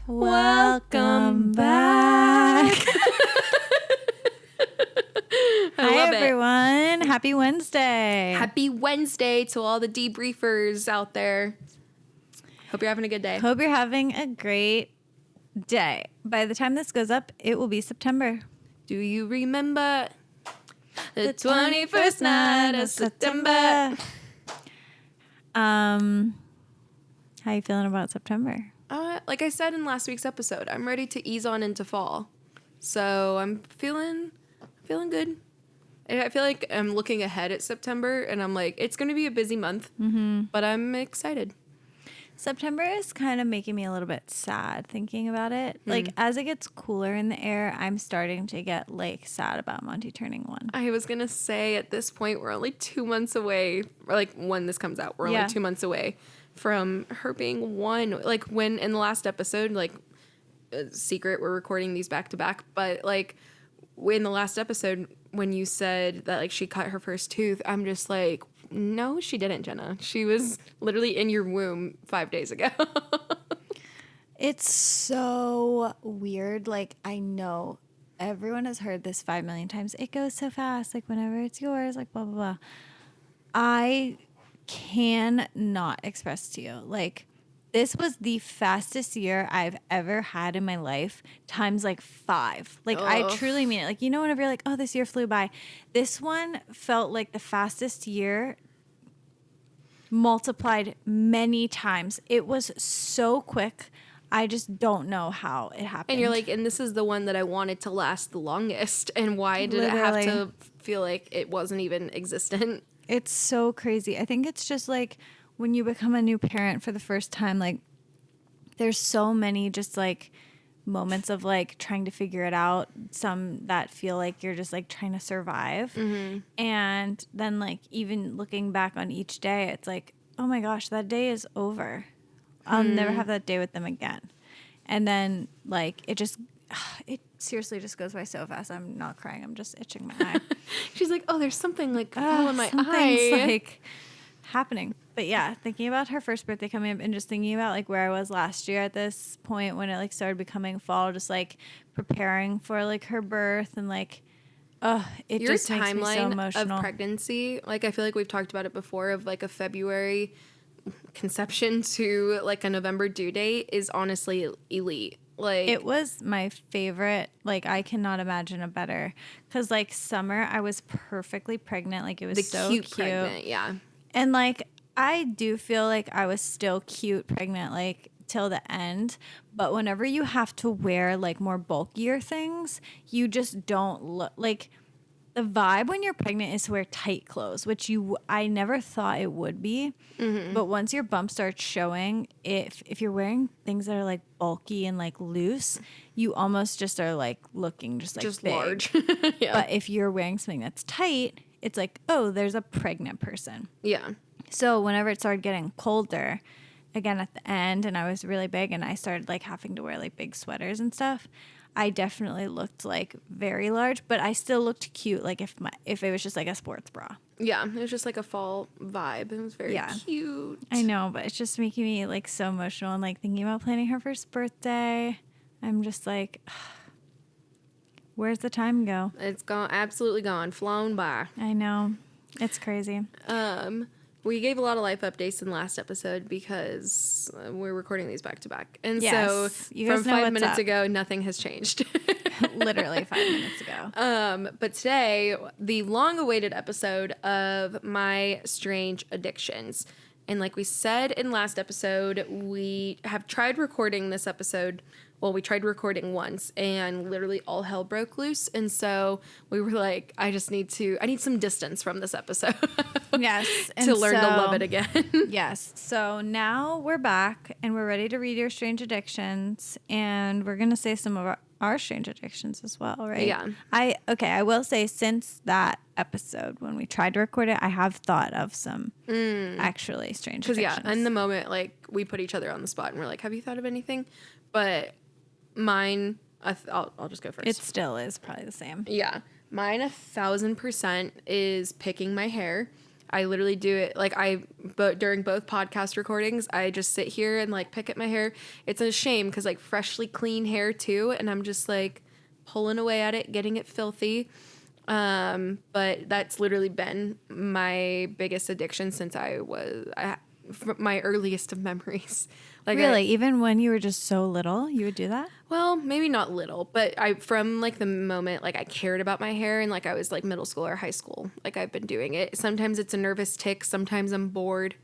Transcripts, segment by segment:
Welcome back. Hi, everyone. Happy Wednesday. Happy Wednesday to all the debriefers out there. Hope you're having a good day. Hope you're having a great day. By the time this goes up, it will be September. Do you remember the 21st night of September? How you feeling about September? Like I said in last week's episode, I'm ready to ease on into fall. So I'm feeling good. I feel like I'm looking ahead at September, and I'm like, it's going to be a busy month, but I'm excited. September is kind of making me a little bit sad thinking about it. Like, as it gets cooler in the air, I'm starting to get, like, sad about Monty turning 1. I was going to say, at this point, we're only 2 months away, or, like, when this comes out, we're only 2 months away from her being 1. Like, when, in the last episode, like, secret, we're recording these back-to-back, but, like, in the last episode, when you said that, like, she cut her first tooth, I'm just like, no, she didn't, Jenna. She was literally in your womb 5 days ago. It's so weird. Like, I know everyone has heard this 5 million times. It goes so fast. Like, whenever it's yours, like, blah, blah, blah. I cannot express to you. Like, this was the fastest year I've ever had in my life, times like 5. Like, I truly mean it. Like, you know, whenever you're like, oh, this year flew by. This one felt like the fastest year multiplied many times. It was so quick. I just don't know how it happened. And you're like, and this is the one that I wanted to last the longest. And why did it have to feel like it wasn't even existent? It's so crazy. I think it's just like when you become a new parent for the first time, like there's so many just like moments of like trying to figure it out. Some that feel like you're just like trying to survive. And then like even looking back on each day, it's like, oh my gosh, that day is over. I'll never have that day with them again. And then like it seriously just goes by so fast. I'm not crying. I'm just itching my eye. She's like, oh, there's something like in my something's eye. Like happening. But yeah, thinking about her first birthday coming up and just thinking about like where I was last year at this point when it like started becoming fall, just like preparing for like her birth and like, it Your just makes me so emotional. of pregnancy, like I feel like we've talked about it before, of like a February conception to like a November due date is honestly elite. Like it was my favorite. Like I cannot imagine a better, because like summer I was perfectly pregnant. Like it was so cute. Pregnant, yeah. And like I do feel like I was still cute pregnant like till the end, but whenever you have to wear like more bulkier things, you just don't look like the vibe when you're pregnant is to wear tight clothes, which I never thought it would be. But once your bump starts showing, if you're wearing things that are like bulky and like loose, you almost just are like looking just like just big. large. Yeah. But if you're wearing something that's tight, it's like, oh, there's a pregnant person. Yeah. So whenever it started getting colder, again at the end, and I was really big and I started like having to wear like big sweaters and stuff, I definitely looked like very large, but I still looked cute. Like if it was just like a sports bra. Yeah, it was just like a fall vibe. It was very cute. I know, but it's just making me like so emotional and like thinking about planning her first birthday. I'm just like, where's the time go? It's gone, absolutely gone, flown by. I know, it's crazy. We gave a lot of life updates in the last episode because we're recording these back to back. And yes, so you guys from know 5 minutes up. ago, nothing has changed. Literally 5 minutes ago. But today, the long-awaited episode of My Strange Addictions. And like we said in last episode, we have tried recording this episode. Well, we tried recording once and literally all hell broke loose. And so we were like, I need some distance from this episode. Yes. to learn to love it again. Yes. So now we're back and we're ready to read your strange addictions. And we're going to say some of our strange addictions as well, right? Yeah. I will say since that episode when we tried to record it, I have thought of some actually strange addictions. Because in the moment, like we put each other on the spot and we're like, have you thought of anything? But mine, I'll just go first. It still is probably the same. Yeah. Mine 1,000% is picking my hair. I literally do it like but during both podcast recordings, I just sit here and like pick at my hair. It's a shame because like freshly clean hair too, and I'm just like pulling away at it, getting it filthy. But that's literally been my biggest addiction since my earliest of memories. Like really, even when you were just so little, you would do that? well, maybe not little, but from like the moment like I cared about my hair and like I was like middle school or high school, like I've been doing it. Sometimes it's a nervous tick, sometimes I'm bored.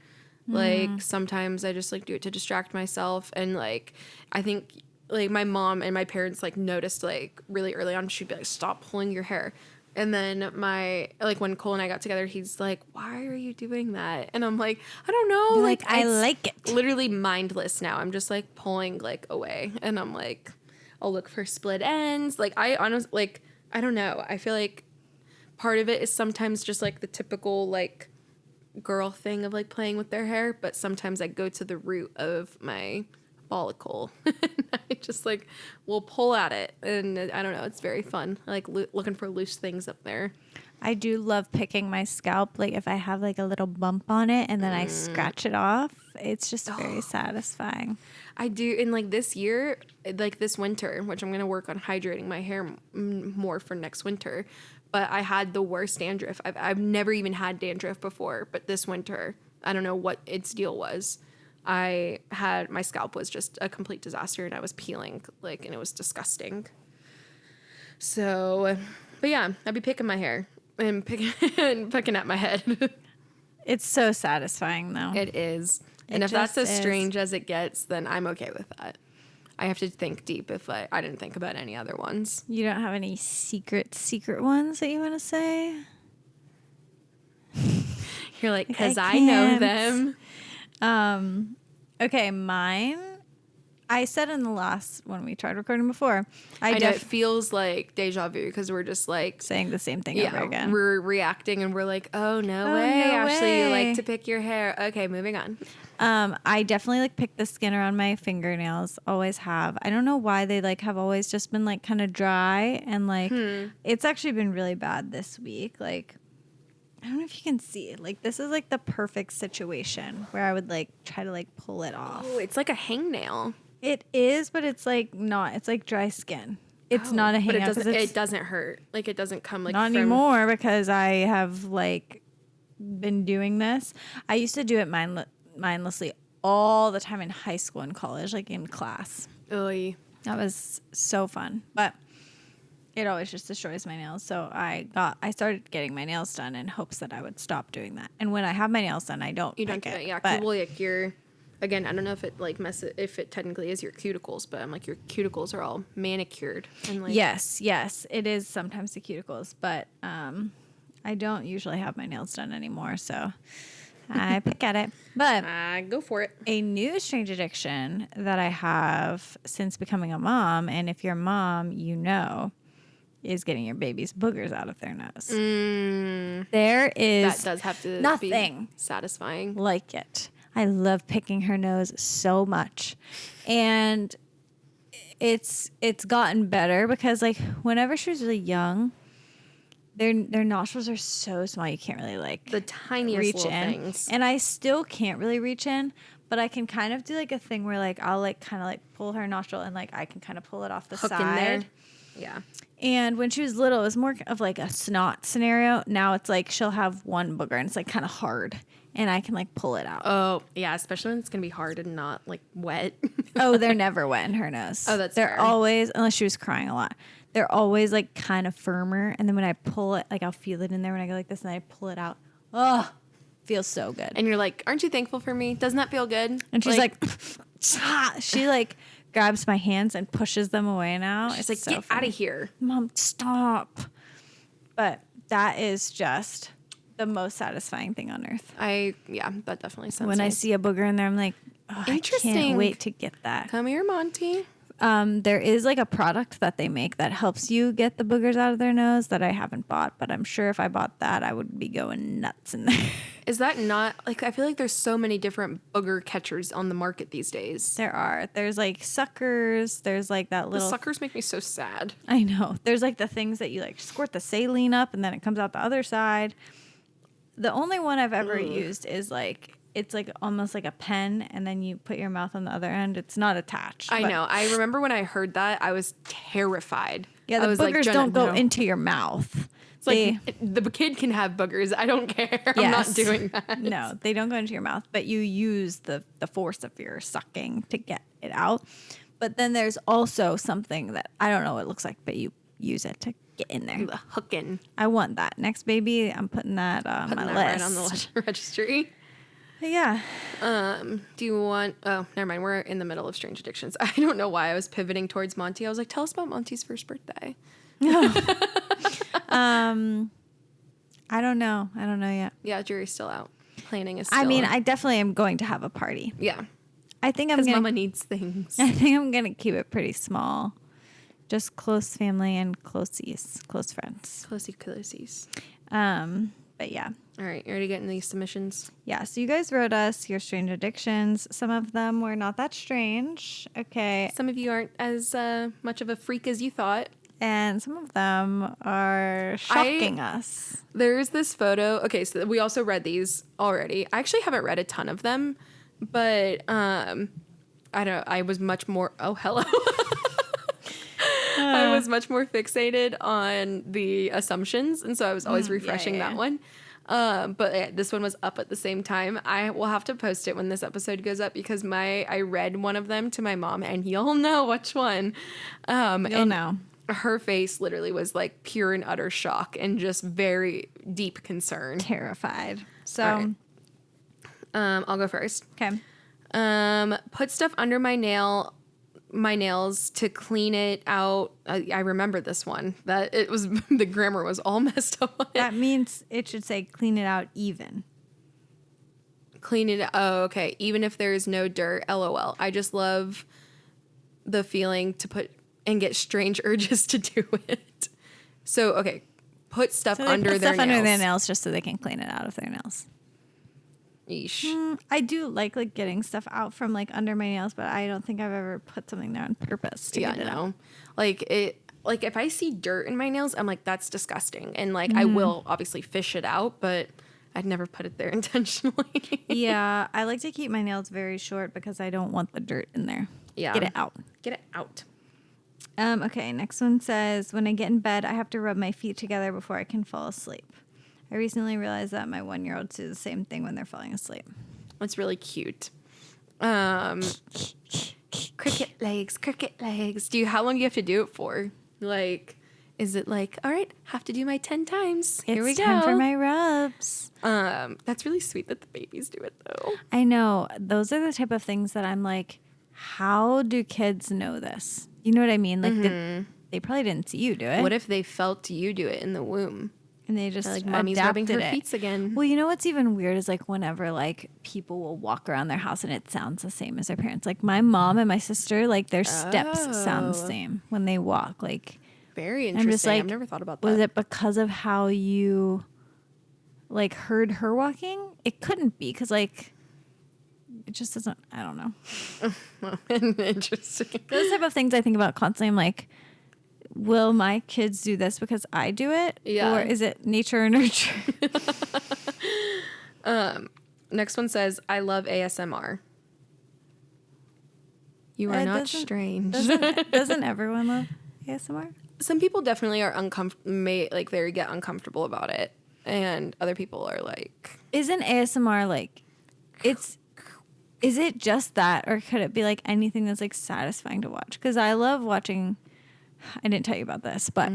Like sometimes I just like do it to distract myself, and like I think like my mom and my parents like noticed like really early on. She'd be like, "Stop pulling your hair." And then when Cole and I got together, he's like, "Why are you doing that?" And I'm like, "I don't know." You're like, I like it. Literally mindless now. I'm just like pulling like away, and I'm like, I'll look for split ends. Like I honestly like I don't know. I feel like part of it is sometimes just like the typical like girl thing of like playing with their hair, but sometimes I go to the root of my follicle. I just like will pull at it, and I don't know, it's very fun. I like looking for loose things up there. I do love picking my scalp, like if I have like a little bump on it and then I scratch it off. It's just very satisfying. I do. In like this year, like this winter, which I'm gonna work on hydrating my hair more for next winter, but I had the worst dandruff. I've never even had dandruff before, but this winter, I don't know what its deal was. My scalp was just a complete disaster, and I was peeling and it was disgusting. So, but yeah, I'd be picking my hair and picking at my head. It's so satisfying though. It is. And if that's as strange as it gets, then I'm okay with that. I have to think deep if I didn't think about any other ones. You don't have any secret ones that you want to say? You're like, because I know them. Okay, mine. I said in the last when we tried recording before. I know it feels like deja vu because we're just like saying the same thing over again. We're reacting and we're like, oh no way, Ashley, you like to pick your hair. Okay, moving on. I definitely like pick the skin around my fingernails. Always have. I don't know why they like have always just been like kind of dry, and like it's actually been really bad this week. Like I don't know if you can see it. Like this is like the perfect situation where I would like try to like pull it off. Oh, it's like a hangnail. It is, but it's like not. It's like dry skin. It's not a hangnail. But it doesn't hurt. Like it doesn't come like not anymore because I have like been doing this. I used to do it mindlessly all the time in high school and college, like in class. Oy. That was so fun, but it always just destroys my nails. So I started getting my nails done in hopes that I would stop doing that. And when I have my nails done, I don't. You don't do it, yeah. Well, like again, I don't know if it like if it technically is your cuticles, but I'm like your cuticles are all manicured and like. Yes, it is sometimes the cuticles, but I don't usually have my nails done anymore, so I pick at it. But go for it. A new strange addiction that I have since becoming a mom, and if you're a mom, you know, is getting your baby's boogers out of their nose. There is that does have to nothing be satisfying like it. I love picking her nose so much, and it's gotten better because like whenever she was really young, their nostrils are so small you can't really like the tiniest reach little in. things. And I still can't really reach in, but I can kind of do like a thing where like I'll like kind of like pull her nostril and like I can kind of pull it off the Hook side. in there. Yeah. And when she was little, it was more of like a snot scenario. Now it's like she'll have one booger and it's like kind of hard, and I can like pull it out. Oh yeah, especially when it's gonna be hard and not like wet. Oh, they're never wet in her nose. Oh, that's they're fair. always, unless she was crying a lot. They're always like kind of firmer, and then when I pull it, like I'll feel it in there when I go like this, and I pull it out. Oh, feels so good. And you're like, aren't you thankful for me? Doesn't that feel good? And she's like she like grabs my hands and pushes them away now. She's it's like, so get out of here. Mom, stop. But that is just the most satisfying thing on earth. That definitely sounds When nice. I see a booger in there, I'm like, oh, I can't wait to get that. Come here, Monty. There is like a product that they make that helps you get the boogers out of their nose that I haven't bought, but I'm sure if I bought that, I would be going nuts in there. Is that not like, I feel like there's so many different booger catchers on the market these days. There are. There's like suckers. There's like that little. The suckers make me so sad. I know. There's like the things that you like squirt the saline up and then it comes out the other side. The only one I've ever used is like, it's like almost like a pen, and then you put your mouth on the other end. It's not attached. I know. I remember when I heard that, I was terrified. Yeah, the I was boogers like, Jenna, don't go no. into your mouth. It's like the kid can have boogers. I don't care. I'm not doing that. No, they don't go into your mouth, but you use the force of your sucking to get it out. But then there's also something that I don't know what it looks like, but you use it to get in there. The hooking. I want that. Next baby, I'm putting that on my list. Right on the registry. But yeah. Do you want... Oh, never mind. We're in the middle of Strange Addictions. I don't know why I was pivoting towards Monty. I was like, tell us about Monty's first birthday. I don't know. I don't know yet. Yeah, jury's still out. Planning is still... I mean, I definitely am going to have a party. Yeah. I think I'm Because gonna... Mama needs things. I think I'm going to keep it pretty small. Just close family and close friends. Closey. But yeah. All right, you ready to get into these submissions? Yeah, so you guys wrote us your strange addictions. Some of them were not that strange. Okay. Some of you aren't as much of a freak as you thought. And some of them are shocking us. There's this photo. Okay, so we also read these already. I actually haven't read a ton of them, but I was much more... Oh, hello. I was much more fixated on the assumptions, and so I was always refreshing that one. But this one was up at the same time. I will have to post it when this episode goes up because I read one of them to my mom, and you'll know which one. You'll know. Her face literally was like pure and utter shock and just very deep concern. Terrified. So, right. I'll go first. Okay. Put stuff under my nails to clean it out. I remember this one. That it was the grammar was all messed up on it. That means it should say clean it out even. Clean it. Oh, okay. Even if there is no dirt. LOL. I just love the feeling to put and get strange urges to do it. So okay, put stuff under their nails. Under their nails just so they can clean it out of their nails. Yeesh. I do like getting stuff out from like under my nails, but I don't think I've ever put something there on purpose to get it out. Like if I see dirt in my nails, I'm like, that's disgusting. And like I will obviously fish it out, but I'd never put it there intentionally. Yeah, I like to keep my nails very short because I don't want the dirt in there. Yeah. Get it out. Get it out. Okay, next one says, when I get in bed, I have to rub my feet together before I can fall asleep. I recently realized that my 1-year-olds do the same thing when they're falling asleep. That's really cute. Cricket legs. How long do you have to do it for? Like, is it like, all right, have to do my 10 times. Here we go. It's time for my rubs. That's really sweet that the babies do it though. I know. Those are the type of things that I'm like, how do kids know this? You know what I mean? Like, they probably didn't see you do it. What if they felt you do it in the womb? And they just like, mommy's rubbing her feet again. Well, you know what's even weird is like whenever like people will walk around their house and it sounds the same as their parents. Like my mom and my sister, like their steps sound the same when they walk. Like very interesting. I'm just like, I've never thought about that. Was it because of how you like heard her walking? It couldn't be because like it just doesn't. I don't know. Interesting. Those type of things I think about constantly. I'm like, will my kids do this because I do it? Yeah. Or is it nature or nurture? Next one says, I love ASMR. You are not strange. Doesn't everyone love ASMR? Some people definitely are like they get uncomfortable about it. And other people are like... Isn't ASMR like... Is it just that? Or could it be like anything that's like satisfying to watch? Because I love watching... I didn't tell you about this, but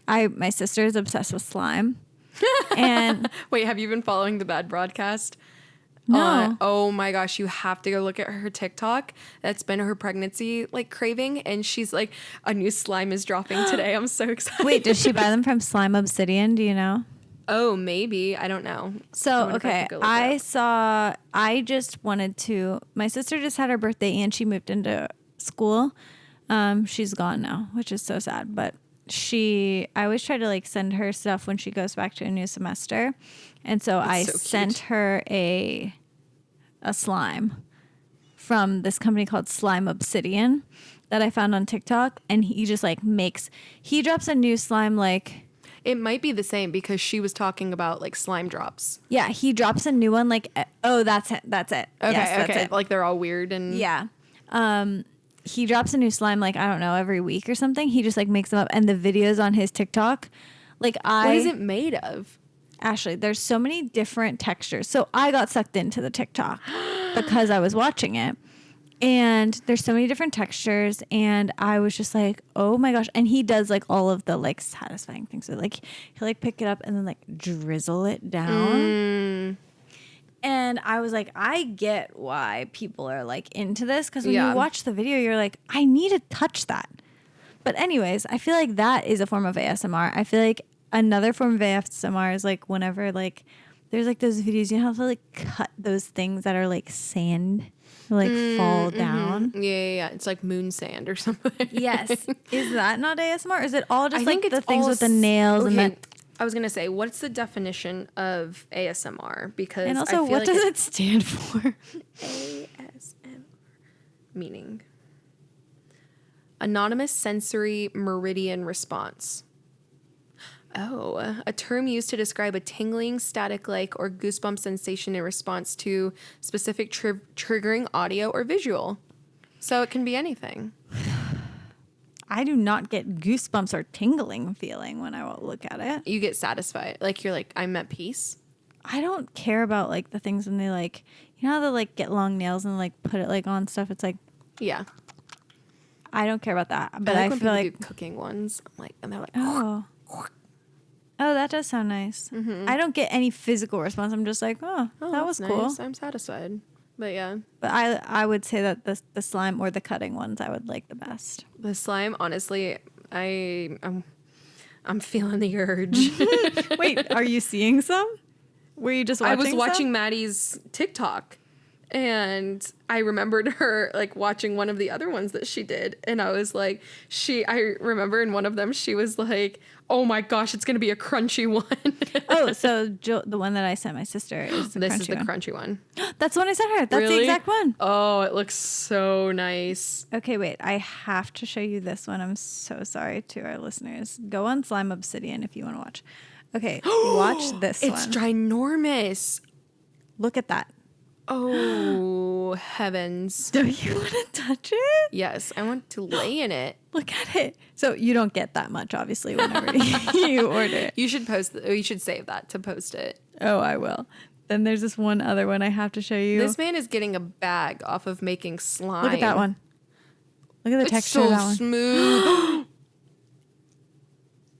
my sister is obsessed with slime. And wait, have you been following the Bad Broadcast? No. Oh my gosh, you have to go look at her TikTok. That's been her pregnancy like craving, and she's like, a new slime is dropping today. I'm so excited. Wait, does she buy them from Slime Obsidian? Do you know? Oh, maybe. I don't know. So, okay, I just wanted to, my sister just had her birthday and she moved into school. She's gone now, which is so sad, but I always try to like send her stuff when she goes back to a new semester. And so I sent her a slime from this company called Slime Obsidian that I found on TikTok. And he just like he drops a new slime like It might be the same because she was talking about like slime drops. Yeah, he drops a new one like, oh, that's it. That's it. Okay, yes, that's okay. it. Like they're all weird and Yeah. He drops a new slime like, I don't know, every week or something. He just like makes them up, and the videos on his TikTok, like what is it made of? Ashley, there's so many different textures. So I got sucked into the TikTok because I was watching it. And there's so many different textures, and I was just like, oh my gosh. And he does like all of the like satisfying things. So like he'll like pick it up and then like drizzle it down. And I was like, I get why people are like into this, because when you watch the video, you're like, I need to touch that. But anyways, I feel like that is a form of ASMR. I feel like another form of ASMR is like whenever like there's like those videos, you know how to like cut those things that are like sand, like fall down. Yeah. It's like moon sand or something. Yes. Is that not ASMR? Or is it all just I like think the it's things all with the nails and okay, the... I was gonna say, what's the definition of ASMR? Because And I also, feel what like does it stand for? ASMR meaning anonymous sensory meridian response. Oh, a term used to describe a tingling, static-like, or goosebump sensation in response to specific triggering audio or visual. So it can be anything. I do not get goosebumps or tingling feeling when I look at it. You get satisfied. Like you're like, I'm at peace. I don't care about like the things when they like, you know how they like get long nails and like put it like on stuff. It's like, yeah, I don't care about that. But I I when feel people like do cooking ones. I'm like, and they're like, oh, that does sound nice. I don't get any physical response. I'm just like, oh that was that's cool. nice. I'm satisfied. But yeah, But I would say that the slime or the cutting ones I would like the best. the slime. Honestly, I'm feeling the urge. Wait, are you seeing some? Were you just watching? I was watching some? Maddie's TikTok, and I remembered her like watching one of the other ones that she did, and I was like, I remember in one of them she was like, oh my gosh, it's gonna be a crunchy one. Oh, so the one that I sent my sister is the This crunchy is the one. crunchy one. That's the one I sent her. That's Really? the exact one. Oh, it looks so nice. Okay, wait. I have to show you this one. I'm so sorry to our listeners. Go on Slime Obsidian if you want to watch. Okay, watch this It's one. ginormous. Look at that. Oh, heavens. Do you want to touch it? Yes, I want to lay in it. Look at it. So you don't get that much, obviously, whenever you order it. You should you should save that to post it. Oh, I will. Then there's this one other one I have to show you. This man is getting a bag off of making slime. Look at that one. Look at the It's texture so of that one. smooth.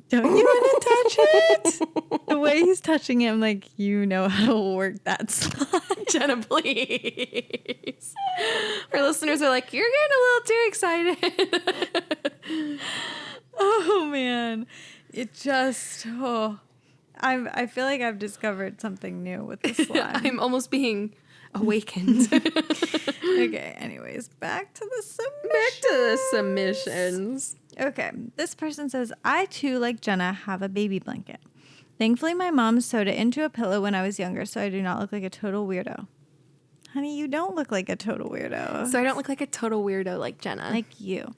Don't you want to touch it? The way he's touching it, I'm like, you know how to work that slime. Jenna, please. Our listeners are like, you're getting a little too excited. Oh man, it just I feel like I've discovered something new with the slime. I'm almost being awakened. Okay, anyways, back to the submissions. Okay, this person says, I too, like Jenna, have a baby blanket. Thankfully, my mom sewed it into a pillow when I was younger, so I do not look like a total weirdo. Honey, you don't look like a total weirdo. So I don't look like a total weirdo like Jenna. Like you.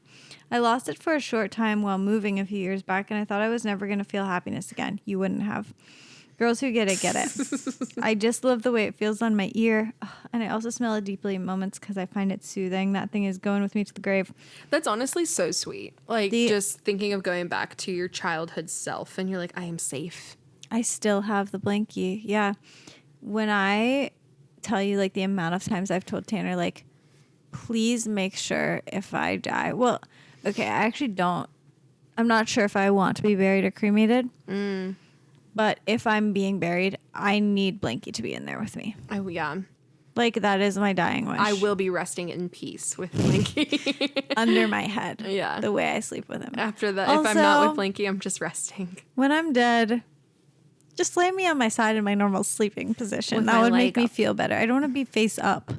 I lost it for a short time while moving a few years back, and I thought I was never going to feel happiness again. You wouldn't have. Girls who get it, get it. I just love the way it feels on my ear. Ugh, and I also smell it deeply in moments because I find it soothing. That thing is going with me to the grave. That's honestly so sweet. Like, just thinking of going back to your childhood self, and you're like, I am safe. I still have the blankie. Yeah. When I tell you, like, the amount of times I've told Tanner, like, please make sure if I die. Well, okay, I actually don't. I'm not sure if I want to be buried or cremated. But if I'm being buried, I need Blanky to be in there with me. Oh, yeah. Like, that is my dying wish. I will be resting in peace with Blanky. Under my head. Yeah. The way I sleep with him. After that, Also, if I'm not with Blanky, I'm just resting. When I'm dead, just lay me on my side in my normal sleeping position. With that my would make leg me up. feel better. I don't want to be face up.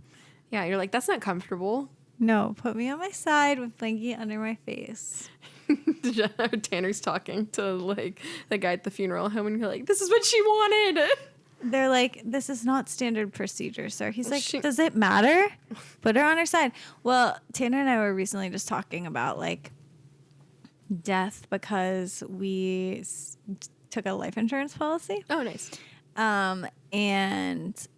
Yeah, you're like, that's not comfortable. No, put me on my side with Blanky under my face. Tanner's talking to like the guy at the funeral home, and you're like, this is what she wanted. They're like, this is not standard procedure, sir. He's like, She- does it matter? Put her on her side. Well, Tanner and I were recently just talking about like death because we took a life insurance policy. Oh, nice. And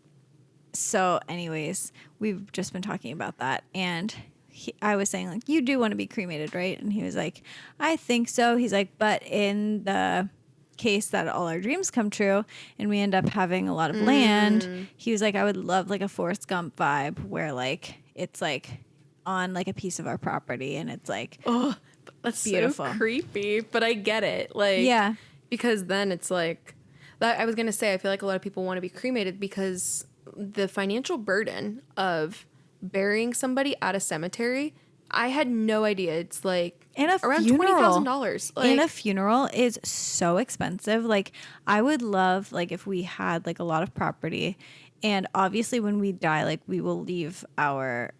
so anyways, we've just been talking about that. And I was saying, like, you do want to be cremated, right? And he was like, I think so. He's like, but in the case that all our dreams come true and we end up having a lot of land, he was like, I would love like a Forrest Gump vibe where like it's like on like a piece of our property and it's like, oh, that's beautiful. So creepy, but I get it. Like, yeah, because then it's like that. I was gonna say, I feel like a lot of people want to be cremated because the financial burden of burying somebody at a cemetery, I had no idea. It's like around $20,000. And a funeral is so expensive. Like, I would love like if we had like a lot of property, and obviously when we die, like we will leave our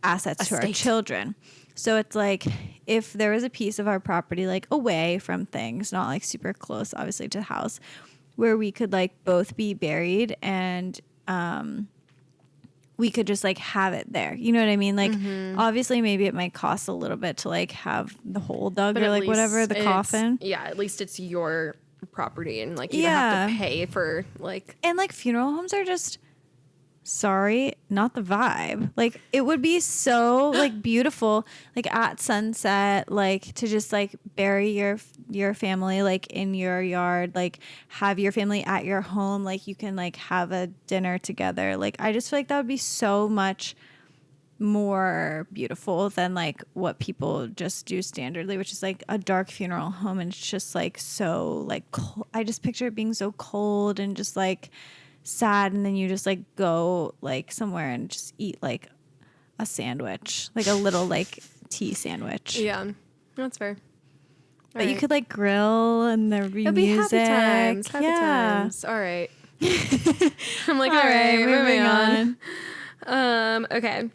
assets to our children. So it's like if there was a piece of our property like away from things, not like super close, obviously, to the house, where we could like both be buried and we could just like have it there. You know what I mean? Like obviously maybe it might cost a little bit to like have the hole dug, but or like whatever, the coffin. Yeah, at least it's your property and like you don't have to pay for like. And like funeral homes are just, sorry, not the vibe. Like it would be so like beautiful, like at sunset, like to just like bury your family like in your yard, like have your family at your home, like you can like have a dinner together. Like I just feel like that would be so much more beautiful than like what people just do standardly, which is like a dark funeral home, and it's just like so like cold. I just picture it being so cold and just like sad, and then you just like go like somewhere and just eat like a sandwich, like a little like tea sandwich. Yeah, that's fair. But you could like grill and there'd be music. Happy times. All right. I'm like, all right, moving on. Okay.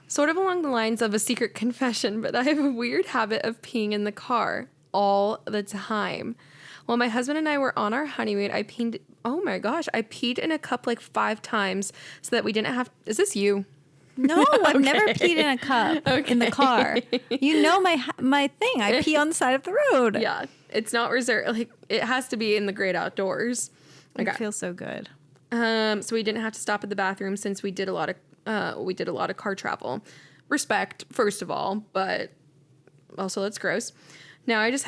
Sort of along the lines of a secret confession, but I have a weird habit of peeing in the car all the time. While my husband and I were on our honeymoon, I peed in a cup like 5 times so that we didn't have. Is this you? No, I've never peed in a cup in the car. You know my thing. I pee on the side of the road. Yeah, it's not reserved. Like it has to be in the great outdoors. Okay. It feels so good. So we didn't have to stop at the bathroom since we did a lot of car travel. Respect, first of all, but also that's gross. Now I just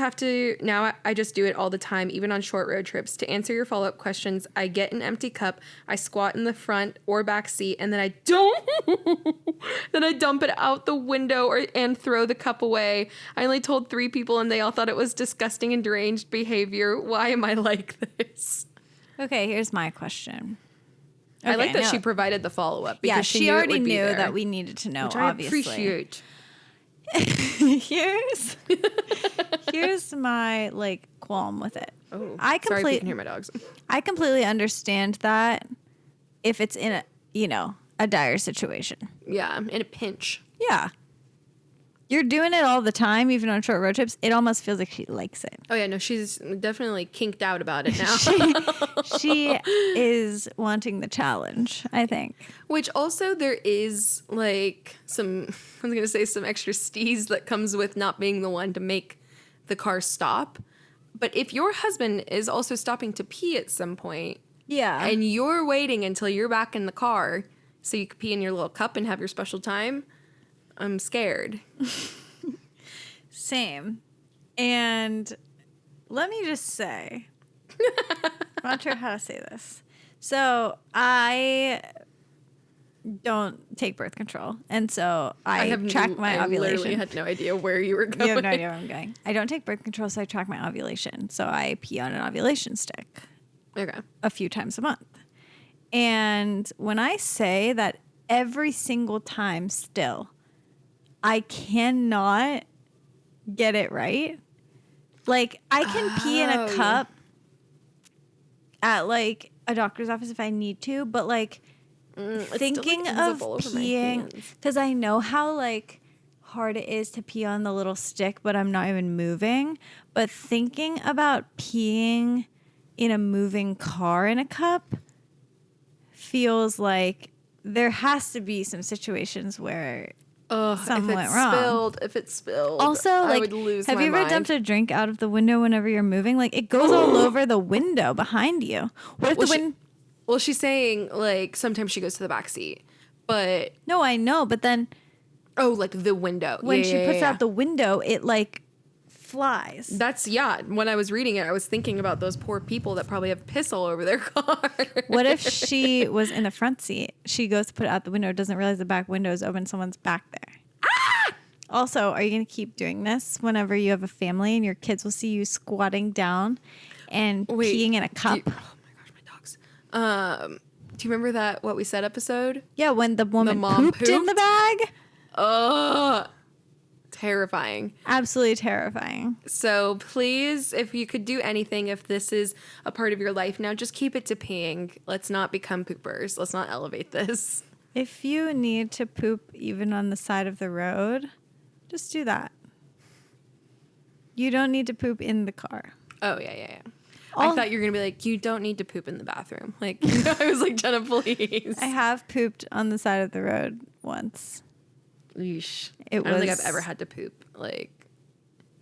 do it all the time, even on short road trips. To answer your follow-up questions, I get an empty cup, I squat in the front or back seat, and then I dump it out the window and throw the cup away. I only told 3 people and they all thought it was disgusting and deranged behavior. Why am I like this? Okay, here's my question. Okay, I like that she provided the follow-up because she already knew that we needed to know, which obviously. I appreciate. Here's my like qualm with it. Oh, sorry if you can hear my dogs. I completely understand that if it's in a dire situation. Yeah, in a pinch. Yeah. You're doing it all the time, even on short road trips. It almost feels like she likes it. Oh, yeah, no, she's definitely kinked out about it now. she is wanting the challenge, I think. Which also there is, like, some extra steez that comes with not being the one to make the car stop. But if your husband is also stopping to pee at some point, yeah, and you're waiting until you're back in the car so you can pee in your little cup and have your special time, I'm scared. Same. And let me just say, I'm not sure how to say this. So I don't take birth control. And so I track my ovulation. I literally had no idea where you were going. You have no idea where I'm going. I don't take birth control, so I track my ovulation. So I pee on an ovulation stick. Okay. A few times a month. And when I say that every single time still, I cannot get it right. Like, I can pee in a cup at, like, a doctor's office if I need to, but, like, thinking of peeing, because I know how, like, hard it is to pee on the little stick, but I'm not even moving. But thinking about peeing in a moving car in a cup feels like there has to be some situations where Ugh, something went wrong. If it spilled, Also, I like, would lose have my you ever mind. dumped a drink out of the window whenever you're moving? Like, it goes all over the window behind you. What if the wind? Well, she's saying, like, sometimes she goes to the back seat, but... No, I know, but then... Oh, like, the window. When she puts out the window, it, like, flies. When I was reading it, I was thinking about those poor people that probably have piss all over their car. What if she was in the front seat? She goes to put it out the window, doesn't realize the back window is open, someone's back there. Ah! Also, are you going to keep doing this whenever you have a family and your kids will see you squatting down and peeing in a cup? Oh my gosh, my dogs. Do you remember that What We Said episode? Yeah, when the woman pooped in the bag? Oh, terrifying. Absolutely terrifying. So please, if you could do anything, if this is a part of your life now, just keep it to peeing. Let's not become poopers. Let's not elevate this. If you need to poop even on the side of the road, just do that. You don't need to poop in the car. Oh, yeah. I thought you were going to be like, you don't need to poop in the bathroom. Like, I was like, Jenna, please. I have pooped on the side of the road once. Yeesh. I don't think I've ever had to poop, like,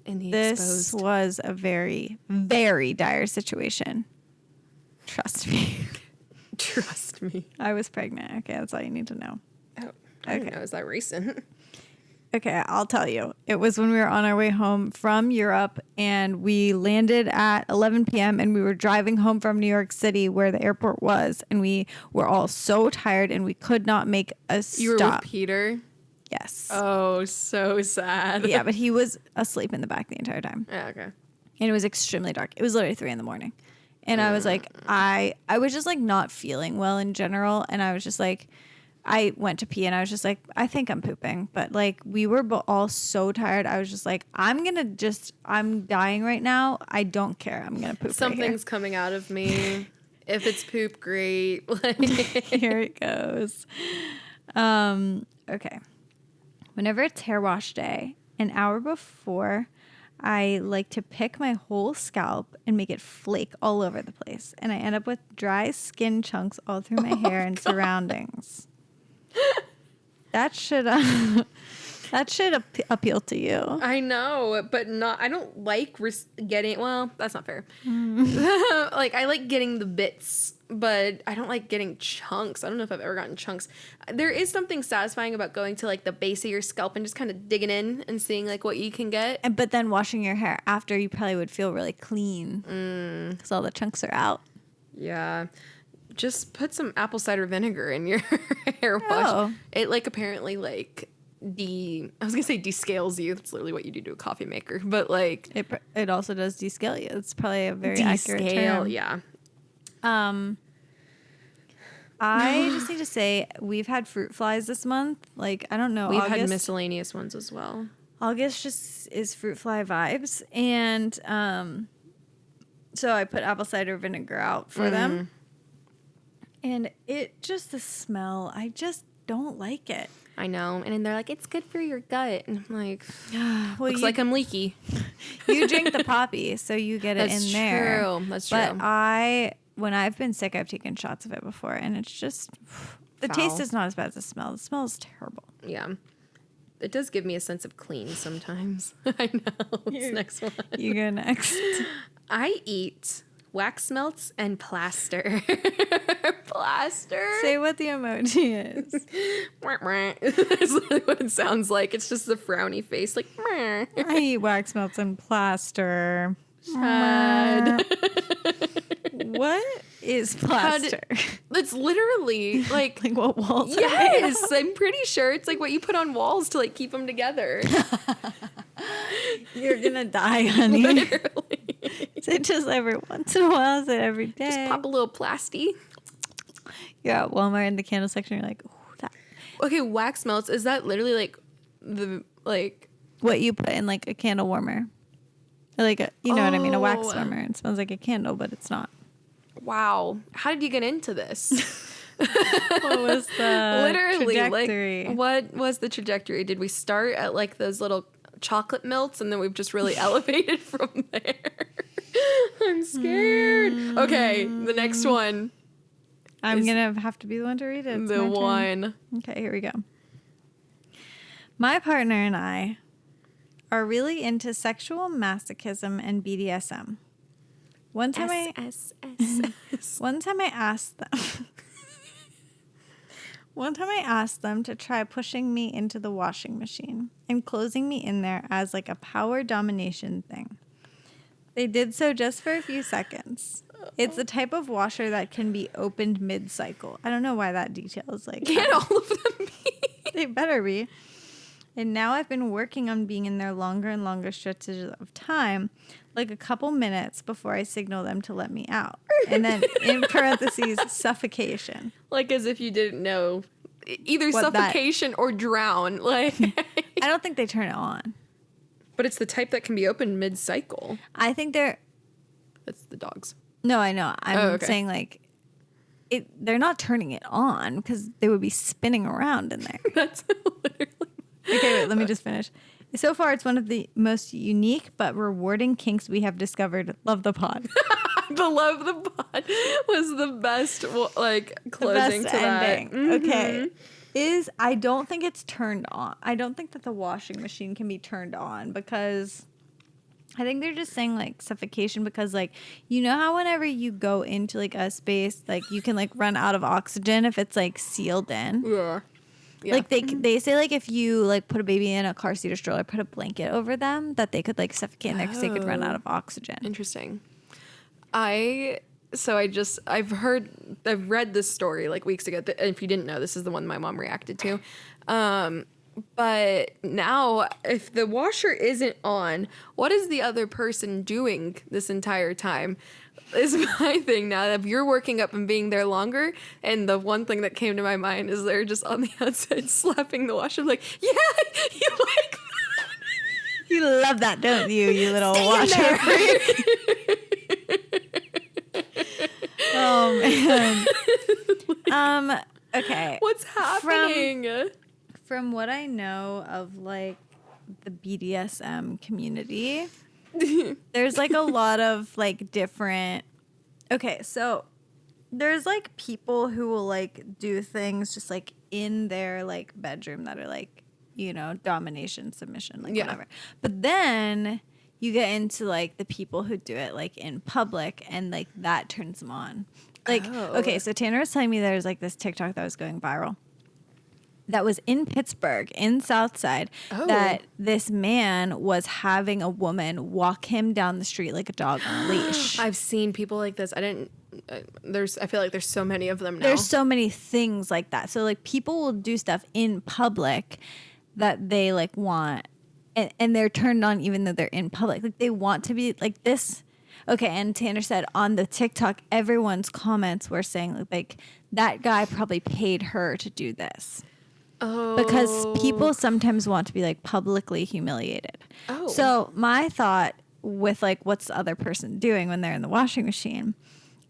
in the exposed. This was a very, very dire situation. Trust me. Trust me. I was pregnant. Okay, that's all you need to know. Oh, I didn't know. Is that recent? Okay, I'll tell you. It was when we were on our way home from Europe, and we landed at 11 p.m. and we were driving home from New York City where the airport was, and we were all so tired and we could not make a stop. You were with Peter? Yes. Oh, so sad. Yeah, but he was asleep in the back the entire time. Yeah, okay. And it was extremely dark. It was literally 3 a.m. And I was like, I was just like not feeling well in general. And I was just like, I went to pee and I was just like, I think I'm pooping. But like we were all so tired. I was just like, I'm dying right now. I don't care. I'm going to poop. Something's coming out of me. If it's poop, great. Here it goes. Okay. Whenever it's hair wash day, an hour before, I like to pick my whole scalp and make it flake all over the place. And I end up with dry skin chunks all through my hair and surroundings. That should appeal to you. I know, but not. I don't like getting. Well, that's not fair. Like I like getting the bits, but I don't like getting chunks. I don't know if I've ever gotten chunks. There is something satisfying about going to like the base of your scalp and just kind of digging in and seeing like what you can get. But then washing your hair after, you probably would feel really clean because all the chunks are out. Yeah. Just put some apple cider vinegar in your hair wash. Oh. It like apparently like I was gonna say descales you. That's literally what you do to a coffee maker. But like it also does descale you. It's probably a very accurate term. Yeah. I just need to say we've had fruit flies this month. Like I don't know. We've had miscellaneous ones as well. August just is fruit fly vibes, and so I put apple cider vinegar out for them. And the smell, I just don't like it. I know. And then they're like, it's good for your gut. And I'm like, well, looks like I'm leaky. You drink the poppy, so you get it in there. That's true. But when I've been sick, I've taken shots of it before. And it's just, the taste is not as bad as the smell. The smell is terrible. Yeah. It does give me a sense of clean sometimes. I know. What's next one? You go next. I eat wax melts and plaster. Plaster? Say what the emoji is. That's literally what it sounds like. It's just the frowny face, like. I eat wax melts and plaster. Sad. What is plaster? It's literally like what walls? Yes, I'm pretty sure it's like what you put on walls to like keep them together. You're gonna die, honey. Literally. Is it just every once in a while? Is it every day? Just pop a little plasty. You're at Walmart in the candle section. You're like, ooh, that. Okay, wax melts. Is that literally like what you put in like a candle warmer? Or like you know what I mean? A wax warmer. It smells like a candle, but it's not. Wow. How did you get into this? What was the trajectory? Like, what was the trajectory? Did we start at like those little chocolate melts and then we've just really elevated from there? I'm scared. Okay, the next one. I'm going to have to be the one to read it. It's the one. Okay, here we go. My partner and I are really into sexual masochism and BDSM. One time I asked them. One time I asked them to try pushing me into the washing machine and closing me in there as like a power domination thing. They did so just for a few seconds. It's the type of washer that can be opened mid-cycle. I don't know why that detail is like. Can all of them be? They better be. And now I've been working on being in there longer and longer stretches of time, like a couple minutes before I signal them to let me out. And then in parentheses, suffocation. Like as if you didn't know. Either What suffocation or drown. Like I don't think they turn it on. But it's the type that can be opened mid-cycle. I think they're... That's the dogs. No, I know. I'm saying like... They're not turning it on because they would be spinning around in there. That's literally... Okay, wait, let me just finish. So far, it's one of the most unique but rewarding kinks we have discovered. Love the pod. The love the pod was the best, like, closing the best to ending. that. Mm-hmm. Okay. I don't think it's turned on. I don't think that the washing machine can be turned on because I think they're just saying, like, suffocation because, like, you know how whenever you go into, like, a space, like, you can, like, run out of oxygen if it's, like, sealed in? Yeah. Like they say like if you like put a baby in a car seat or stroller, put a blanket over them, that they could like suffocate in there because they could run out of oxygen. Interesting. I've read this story like weeks ago. And if you didn't know, this is the one my mom reacted to. But now if the washer isn't on, what is the other person doing this entire time? Is my thing now. If you're working up and being there longer, and the one thing that came to my mind is they're just on the outside slapping the washer, like, yeah, you like that. You love that, don't you? You little washer freak. Oh man. Okay. What's happening? From what I know of like the BDSM community. There's like a lot of like different. Okay, so there's like people who will like do things just like in their like bedroom that are like, you know, domination, submission, like whatever. But then you get into like the people who do it like in public and like that turns them on. Like, okay, so Tanner was telling me there's like this TikTok that was going viral. That was in Pittsburgh, in Southside, that this man was having a woman walk him down the street like a dog on a leash. I've seen people like this. I feel like there's so many of them now. There's so many things like that. So like people will do stuff in public that they like want, and they're turned on even though they're in public. Like they want to be like this. Okay, and Tanner said on the TikTok, everyone's comments were saying like that guy probably paid her to do this. Oh. Because people sometimes want to be like publicly humiliated. Oh. So my thought with like what's the other person doing when they're in the washing machine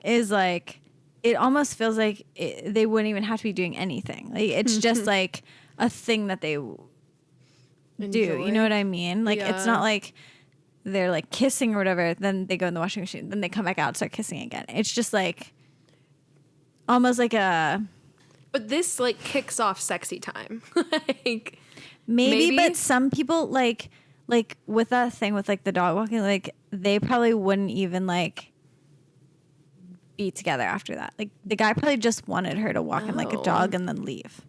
is like it almost feels like they wouldn't even have to be doing anything. Like it's just like a thing that they do. You know what I mean? Like it's not like they're like kissing or whatever. Then they go in the washing machine. Then they come back out, start kissing again. It's just like almost like a. But this like kicks off sexy time. Like maybe, but some people like with that thing with like the dog walking, like they probably wouldn't even like be together after that. Like the guy probably just wanted her to walk him like a dog and then leave.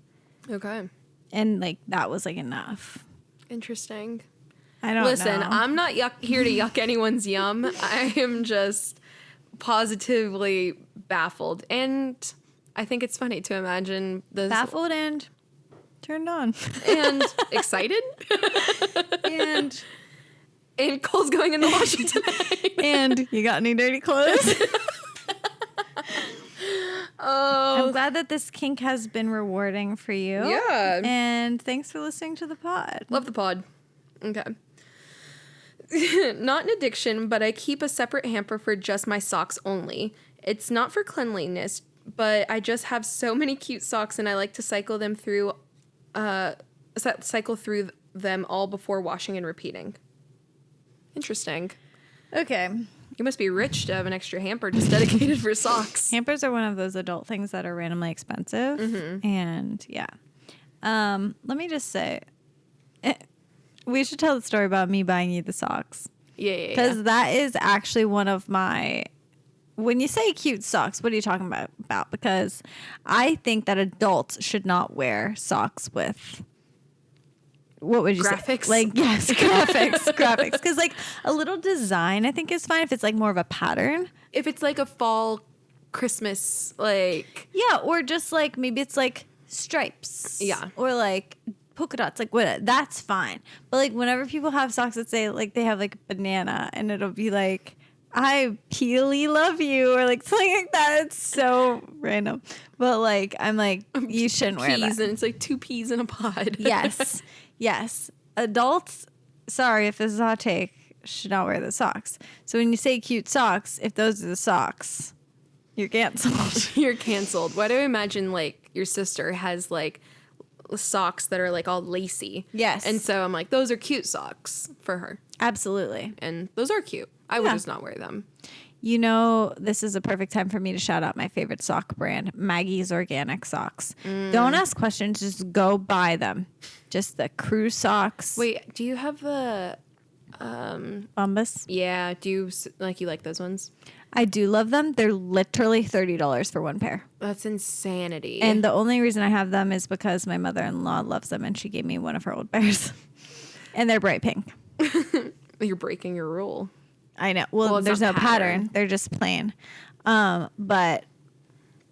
Okay. And like that was like enough. Interesting. I don't know. Listen, I'm not here to yuck anyone's yum. I am just positively baffled. And I think it's funny to imagine this. Baffled and turned on. And excited. And Cole's going in the washing tonight. And you got any dirty clothes? Oh. I'm glad that this kink has been rewarding for you. Yeah. And thanks for listening to the pod. Love the pod. Okay. Not an addiction, but I keep a separate hamper for just my socks only. It's not for cleanliness, but I just have so many cute socks and I like to cycle through them all before washing and repeating. Interesting. Okay. You must be rich to have an extra hamper just dedicated for socks. Hampers are one of those adult things that are randomly expensive. Mm-hmm. And yeah. Let me just say, We should tell the story about me buying you the socks. Yeah. Because that is actually one of my... When you say cute socks, what are you talking about? Because I think that adults should not wear socks with... What would you graphics? Say? Like, yes, graphics. Because, like, a little design, I think, is fine if it's, like, more of a pattern. If it's, like, a fall Christmas, like... Yeah, or just, like, maybe it's, like, stripes. Yeah. Or, like, polka dots. Like, what? That's fine. But, like, whenever people have socks that say, like, they have, like, banana, and it'll be, like, I peely love you, or, like, something like that. It's so random. But, like, I'm like, you shouldn't wear that. And it's, like, 2 peas in a pod. Yes. Yes. Adults, sorry if this is a hot take, should not wear the socks. So when you say cute socks, if those are the socks, you're canceled. You're canceled. Why do I imagine, like, your sister has, like, socks that are, like, all lacy? Yes. And so I'm like, those are cute socks for her. Absolutely. And those are cute. I would just not wear them. You know, this is a perfect time for me to shout out my favorite sock brand, Maggie's Organic Socks. Don't ask questions, just go buy them. Just the crew socks. Wait, do you have the... Bombas? Yeah, do you like those ones? I do love them. They're literally $30 for one pair. That's insanity. And the only reason I have them is because my mother-in-law loves them and she gave me one of her old pairs. And they're bright pink. You're breaking your rule. I know. Well, there's no pattern. They're just plain. But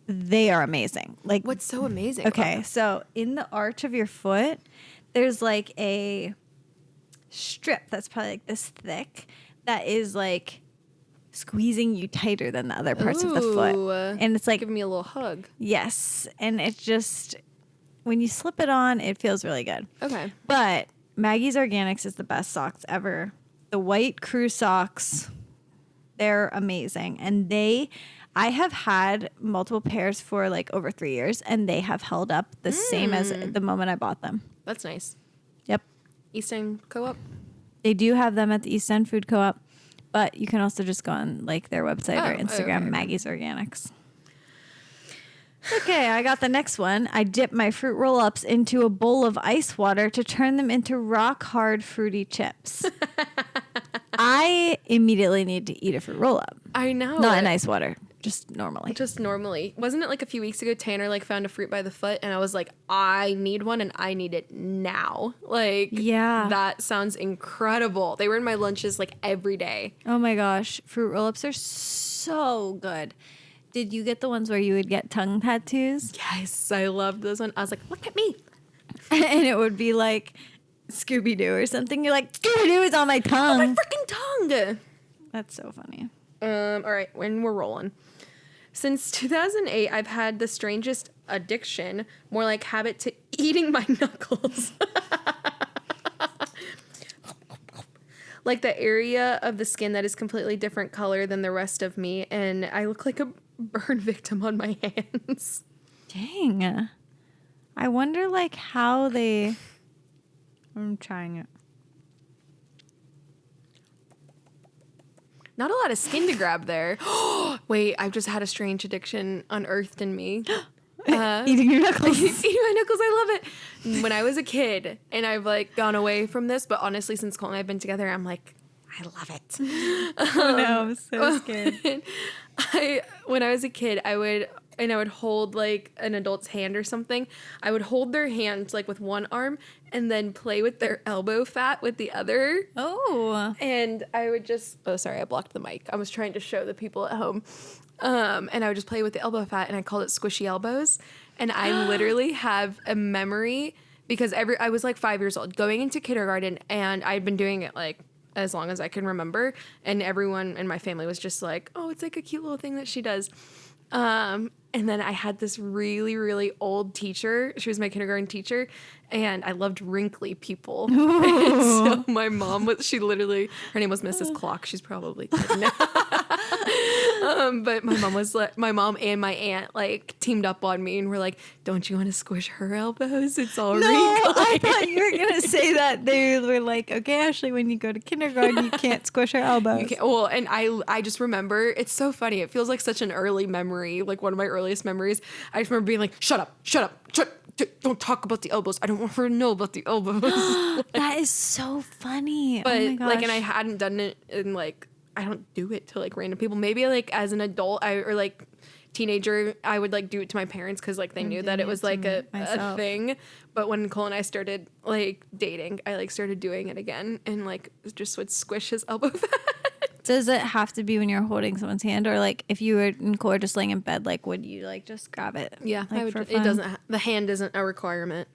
they are amazing. Like, what's so amazing? Okay, so in the arch of your foot, there's like a strip that's probably like this thick that is like squeezing you tighter than the other parts of the foot. And it's like giving me a little hug. Yes, and it's just when you slip it on, it feels really good. Okay. But Maggie's Organics is the best socks ever. The white crew socks, they're amazing. And I have had multiple pairs for like over 3 years, and they have held up the same as the moment I bought them. That's nice. Yep. East End Co-op? They do have them at the East End Food Co-op, but you can also just go on like their website or Instagram, okay. Maggie's Organics. Okay, I got the next one. I dip my fruit roll-ups into a bowl of ice water to turn them into rock-hard fruity chips. I immediately need to eat a fruit roll-up. I know. Not in ice water, just normally. Just normally. Wasn't it like a few weeks ago Tanner like found a fruit by the foot and I was like, I need one and I need it now. Like, yeah, that sounds incredible. They were in my lunches like every day. Oh my gosh, fruit roll-ups are so good. Did you get the ones where you would get tongue tattoos? Yes, I loved those ones. I was like, look at me. And it would be like Scooby-Doo or something. You're like, Scooby-Doo is on my tongue. On my freaking tongue. That's so funny. All right, when we're rolling. Since 2008, I've had the strangest addiction, more like habit, to eating my knuckles. Like the area of the skin that is completely different color than the rest of me, and I look like a burn victim on my hands. Dang. I wonder like how they... I'm trying it. Not a lot of skin to grab there. Wait, I've just had a strange addiction unearthed in me. Eating your knuckles. Eating my knuckles, I love it. When I was a kid, and I've like gone away from this, but honestly, since Cole and I have been together, I'm like, I love it. Oh no, I'm so scared. When I was a kid, I would hold like an adult's hand or something. I would hold their hand like with one arm and then play with their elbow fat with the other. Oh. And I would just, oh, sorry, I blocked the mic. I was trying to show the people at home. And I would just play with the elbow fat and I called it squishy elbows. And I literally have a memory because I was like 5 years old going into kindergarten and I'd been doing it like as long as I can remember. And everyone in my family was just like, oh, it's like a cute little thing that she does. And then I had this really, really old teacher. She was my kindergarten teacher, and I loved wrinkly people. And so my mom her name was Mrs. Clock. She's probably dead now. But my mom and my aunt like teamed up on me and were like, don't you want to squish her elbows? It's all wrinkly. I thought you were going to say that. They were like, okay, Ashley, when you go to kindergarten, you can't squish her elbows. You can't, well, and I just remember, it's so funny. It feels like such an early memory, like one of my earliest memories. I just remember being like, shut up, don't talk about the elbows. I don't want her to know about the elbows. That is so funny. But oh my gosh. like, and I hadn't done it in like, I don't do it to like random people. Maybe like as an adult, or like teenager, I would like do it to my parents because like they knew that it was like a thing. But when Cole and I started like dating, I like started doing it again and like just would squish his elbow fat. Does it have to be when you're holding someone's hand, or like if you were in Cole just laying in bed, like would you like just grab it? Yeah, like, I would. for It fun? doesn't. The hand isn't a requirement.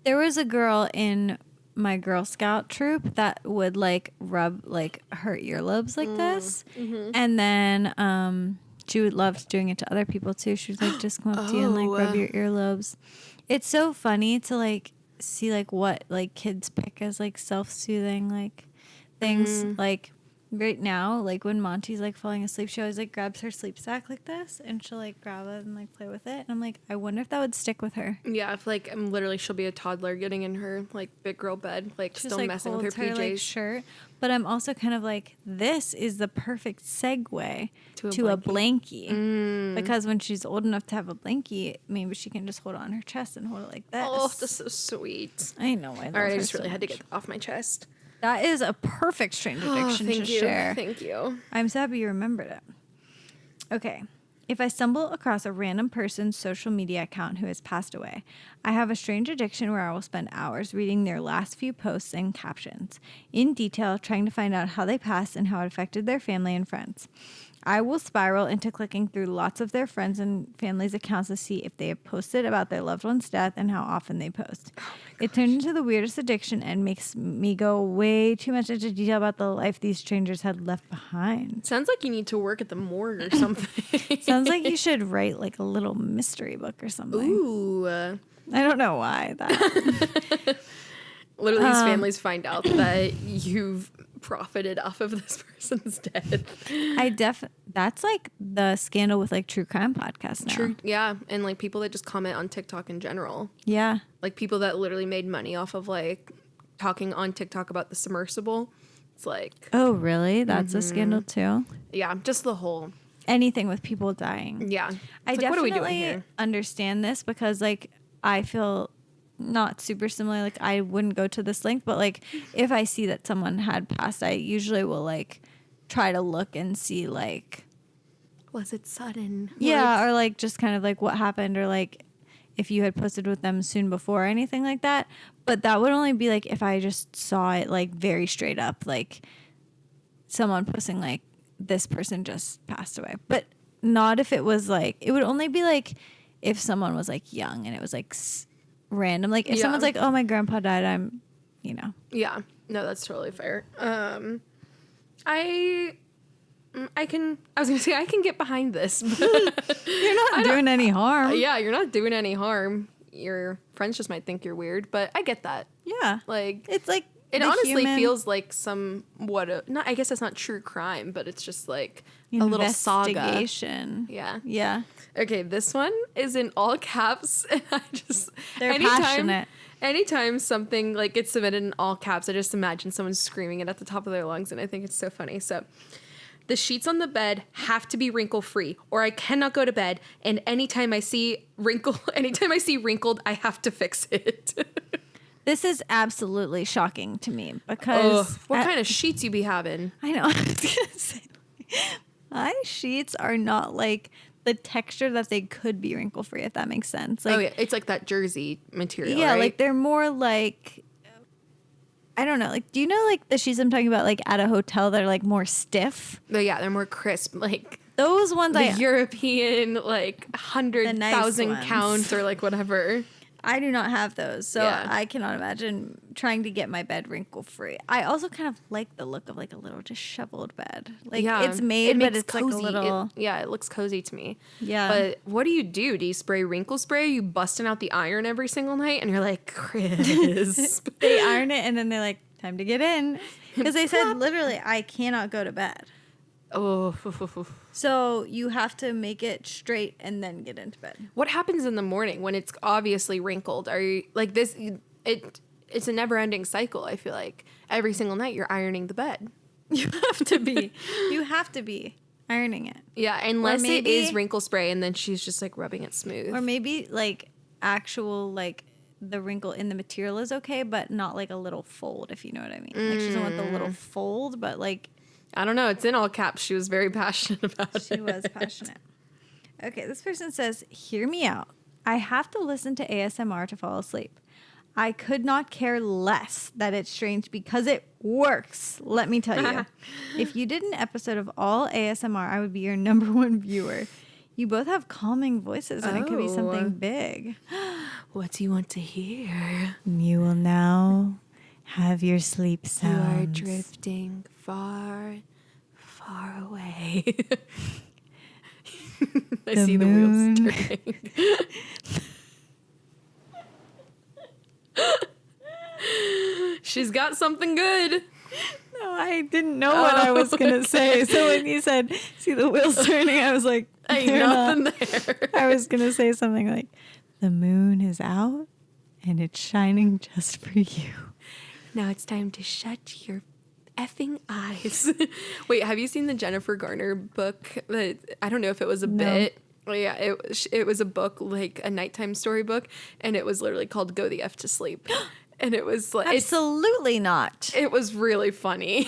There was a girl in my Girl Scout troop that would like rub like her earlobes like this, and then she would love doing it to other people too. She would like just come up to you and like rub your earlobes. It's so funny to like see like what like kids pick as like self-soothing like things. Like right now, like when Monty's like falling asleep, she always like grabs her sleep sack like this and she'll like grab it and like play with it. And I'm like, I wonder if that would stick with her. Yeah, if like I'm literally, she'll be a toddler getting in her like big girl bed, like She still just, messing with her holds PJs. like, shirt. But I'm also kind of like, this is the perfect segue to a blankie. Because when she's old enough to have a blankie, maybe she can just hold it on her chest and hold it like this. Oh, that's so sweet. I know. All right, I just really had to get that off my chest. That is a perfect strange addiction to share. Thank you. I'm so happy you remembered it. Okay. If I stumble across a random person's social media account who has passed away, I have a strange addiction where I will spend hours reading their last few posts and captions, in detail trying to find out how they passed and how it affected their family and friends. I will spiral into clicking through lots of their friends and family's accounts to see if they have posted about their loved one's death and how often they post. It turned into the weirdest addiction and makes me go way too much into detail about the life these strangers had left behind. Sounds like you need to work at the morgue or something. Sounds like you should write like a little mystery book or something. Ooh. I don't know why that. Literally, these families find out that you've profited off of this person's death. That's like the scandal with like true crime podcasts now. True, yeah, and like people that just comment on TikTok in general. Yeah, like people that literally made money off of like talking on TikTok about the submersible. It's like, oh really? That's a scandal too. Yeah, just the whole anything with people dying. Yeah, I like, definitely what are we doing here? Understand this because like I feel not super similar. Like I wouldn't go to this length, but like if I see that someone had passed, I usually will like try to look and see like, was it sudden? Yeah, or like just kind of like what happened, or like if you had posted with them soon before or anything like that. But that would only be like if I just saw it like very straight up, like someone posting like this person just passed away. But not if it was like, it would only be like if someone was like young and it was like random. Like if someone's like, oh, my grandpa died, I'm, you know. Yeah, no, that's totally fair. I was gonna say I can get behind this. But you're not doing any harm. Yeah, you're not doing any harm. Your friends just might think you're weird, but I get that. Yeah, like it's like it honestly feels like not. I guess it's not true crime, but it's just like a little saga. Investigation. Yeah, yeah. Okay, this one is in all caps, and they're passionate. Anytime something like gets submitted in all caps, I just imagine someone screaming it at the top of their lungs, and I think it's so funny. So, the sheets on the bed have to be wrinkle-free, or I cannot go to bed. And anytime I see wrinkled, I have to fix it. This is absolutely shocking to me because what kind of sheets you be having? I know. I was gonna say, my sheets are not like the texture that they could be wrinkle free, if that makes sense. Like, oh yeah, it's like that jersey material. Yeah, right? like they're more like, I don't know. Like, do you know like the sheets I'm talking about, like at a hotel that are like more stiff? Yeah, they're more crisp. Like those ones, the European like 100,000 nice count or like whatever. I do not have those, so I cannot imagine trying to get my bed wrinkle free. I also kind of like the look of like a little disheveled bed. Like it's made, but it's cozy. Like a little. It looks cozy to me. Yeah. But what do? You spray wrinkle spray? Are you busting out the iron every single night? And you're like, Chris. They iron it and then they're like, time to get in. Because they said literally, I cannot go to bed. Oh. So you have to make it straight and then get into bed. What happens in the morning when it's obviously wrinkled? Are you like this? It's a never-ending cycle. I feel like every single night you're ironing the bed. You have to be. You have to be ironing it. Yeah, unless it is wrinkle spray and then she's just like rubbing it smooth. Or maybe like actual, like, the wrinkle in the material is okay, but not like a little fold, if you know what I mean. Like, she doesn't want the little fold, but like... I don't know. It's in all caps. She was very passionate about it. She was passionate. Okay, this person says, hear me out. I have to listen to ASMR to fall asleep. I could not care less that it's strange because it works. Let me tell you. If you did an episode of all ASMR, I would be your #1 viewer. You both have calming voices, and it could be something big. What do you want to hear? You will now have your sleep sounds. You are drifting far, far away. I see the wheels turning. She's got something good. No, I didn't know what I was going to say. So when you said, see the wheels turning, I was like, ain't nothing there. I was going to say something like, the moon is out and it's shining just for you. Now it's time to shut your effing eyes. Wait, have you seen the Jennifer Garner book? I don't know if it was a bit. Well, yeah, it was a book, like a nighttime storybook, and it was literally called Go the F to Sleep. And it was like... Absolutely not. It was really funny.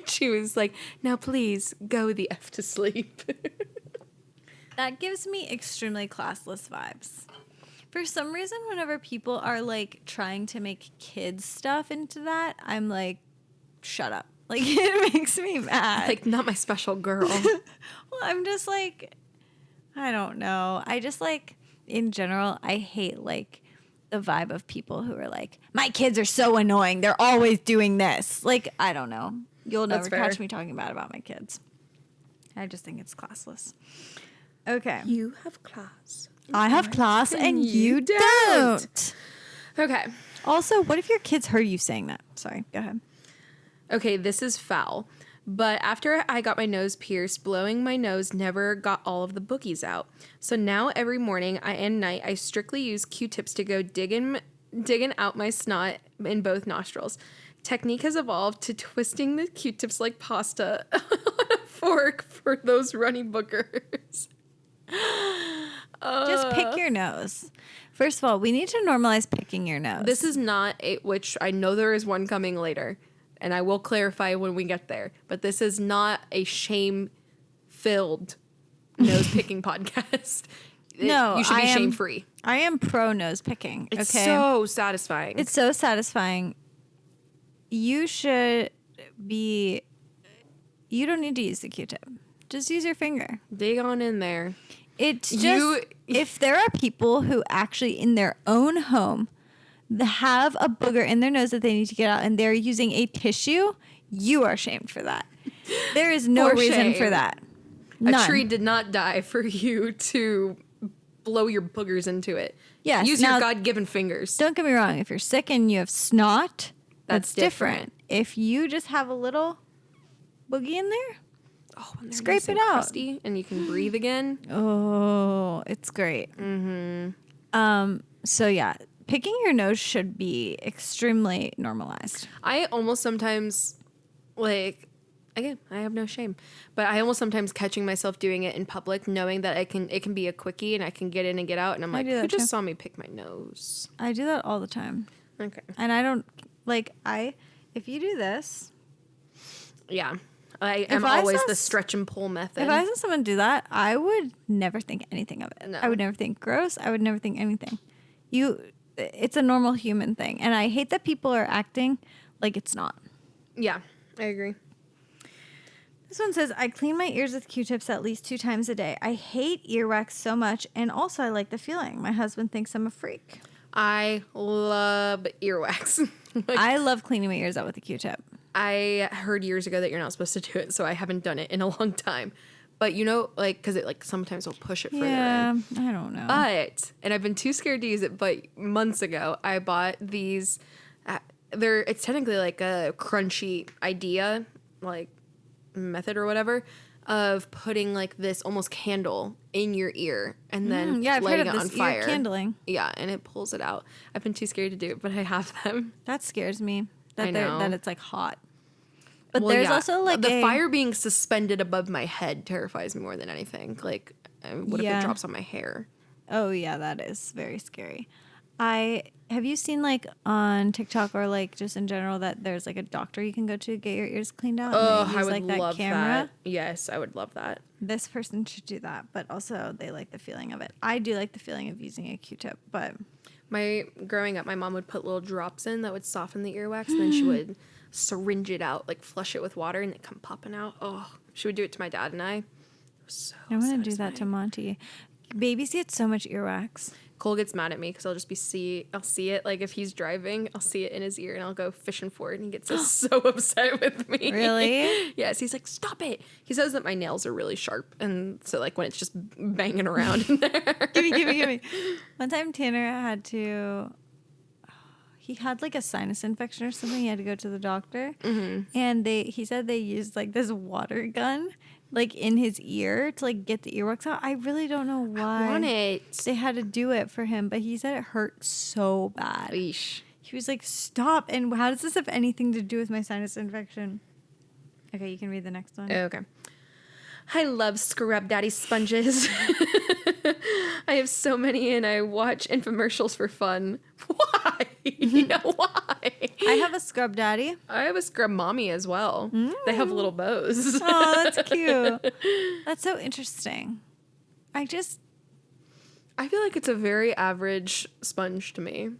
She was like, now please go the F to sleep. That gives me extremely classless vibes. For some reason, whenever people are like trying to make kids stuff into that, I'm like, shut up. Like, it makes me mad. Like, not my special girl. Well, I'm just like, I don't know. I just like, in general, I hate like the vibe of people who are like, my kids are so annoying. They're always doing this. Like, I don't know. You'll never catch me talking bad about my kids. I just think it's classless. Okay. You have class. I have class and you don't. Okay. Also, what if your kids heard you saying that? Sorry, go ahead. Okay, this is foul. But after I got my nose pierced, blowing my nose never got all of the boogies out. So now every morning and night, I strictly use Q-tips to go digging out my snot in both nostrils. Technique has evolved to twisting the Q-tips like pasta on a fork for those runny boogers. Just pick your nose. First of all, we need to normalize picking your nose. This is not which I know there is one coming later, and I will clarify when we get there, but this is not a shame-filled nose-picking podcast. No, you should be shame-free. I am pro nose picking. It's so satisfying. It's so satisfying. You should be... You don't need to use the Q-tip. Just use your finger. Dig on in there. It's just... If there are people who actually, in their own home, have a booger in their nose that they need to get out, and they're using a tissue, you are shamed for that. There is no reason for that. None. A tree did not die for you to blow your boogers into it. Yes. Use your God-given fingers. Don't get me wrong. If you're sick and you have snot, that's different. If you just have a little boogie in there, scrape it out. Crusty and you can breathe again. Oh, it's great. Mm-hmm. So yeah, picking your nose should be extremely normalized. I almost sometimes, like, again, I have no shame, but I almost sometimes catching myself doing it in public, knowing that it can be a quickie and I can get in and get out, and I'm like, who just saw me pick my nose? I do that all the time. Okay. And I don't if you do this, yeah. I am always the stretch and pull method. If I saw someone do that, I would never think anything of it. No. I would never think gross. I would never think anything. It's a normal human thing. And I hate that people are acting like it's not. Yeah, I agree. This one says, I clean my ears with Q-tips at least 2 times a day. I hate earwax so much, and also I like the feeling. My husband thinks I'm a freak. I love earwax. I love cleaning my ears out with a Q-tip. I heard years ago that you're not supposed to do it, so I haven't done it in a long time. But because it sometimes will push it further in. Yeah, I don't know. And I've been too scared to use it, but months ago I bought these. It's technically like a crunchy idea, like method or whatever, of putting like this almost candle in your ear and then I've lighting heard of it on this fire. Ear candling. Yeah, and it pulls it out. I've been too scared to do it, but I have them. That scares me. That it's like hot. But Well, there's yeah. also like the fire being suspended above my head terrifies me more than anything. Like, what if it drops on my hair? Oh yeah, that is very scary. Have you seen like on TikTok or like just in general that there's like a doctor you can go to get your ears cleaned out? Oh, And they I use would like that love camera. that. Yes, I would love that. This person should do that, but also they like the feeling of it. I do like the feeling of using a Q-tip, but Growing up, my mom would put little drops in that would soften the earwax, and then she would syringe it out, like flush it with water, and it come popping out. Oh, she would do it to my dad and I. It was so I want to do that to satisfying. Monty. Babies get so much earwax. Cole gets mad at me because I'll just I'll see it, like if he's driving, I'll see it in his ear and I'll go fishing for it and he gets so upset with me. Really? Yes, he's like, stop it. He says that my nails are really sharp and so like when it's just banging around in there. Give me. One time Tanner he had like a sinus infection or something. He had to go to the doctor. Mm-hmm. And he said they used like this water gun like in his ear to like get the earwax out. I really don't know why I want it. they had to do it for him, but he said it hurt so bad. Eesh. He was like, stop. And how does this have anything to do with my sinus infection? Okay, you can read the next one. Okay. I love Scrub Daddy sponges. I have so many and I watch infomercials for fun. Why? Why? I have a Scrub Daddy. I have a Scrub Mommy as well. They have little bows. Oh, that's cute. That's so interesting. I feel like it's a very average sponge to me.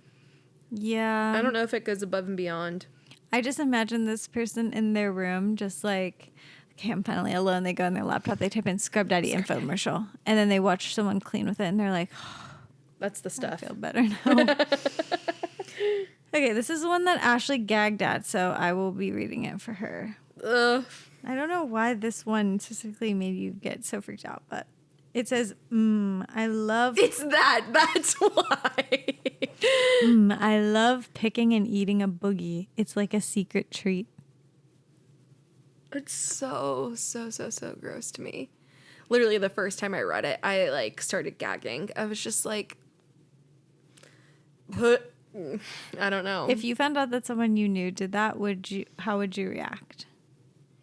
Yeah. I don't know if it goes above and beyond. I just imagine this person in their room just like, okay, I'm finally alone. They go on their laptop, they type in Scrub Daddy infomercial, and then they watch someone clean with it, and they're like, oh, that's the stuff. I feel better now. Okay, this is the one that Ashley gagged at, so I will be reading it for her. Ugh. I don't know why this one specifically made you get so freaked out, but it says, I love... It's that. That's why. I love picking and eating a boogie. It's like a secret treat. It's so gross to me. Literally, the first time I read it, I like started gagging. I was just like, I don't know. If you found out that someone you knew did that, how would you react?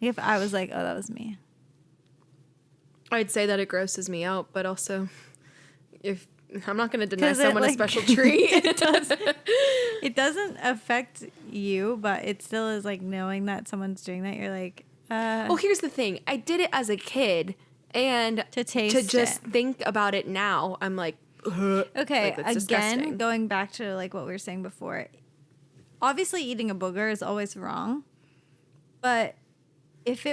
If I was like, oh, that was me. I'd say that it grosses me out, but also, if I'm not going to deny 'Cause someone a special treat. It doesn't affect you, but it still is like knowing that someone's doing that. You're like, Well, here's the thing. I did it as a kid, and to taste to just it. think about it now, I'm like, ugh. Okay, Like, that's again, disgusting. going back to like what we were saying before. Obviously, eating a booger is always wrong, but if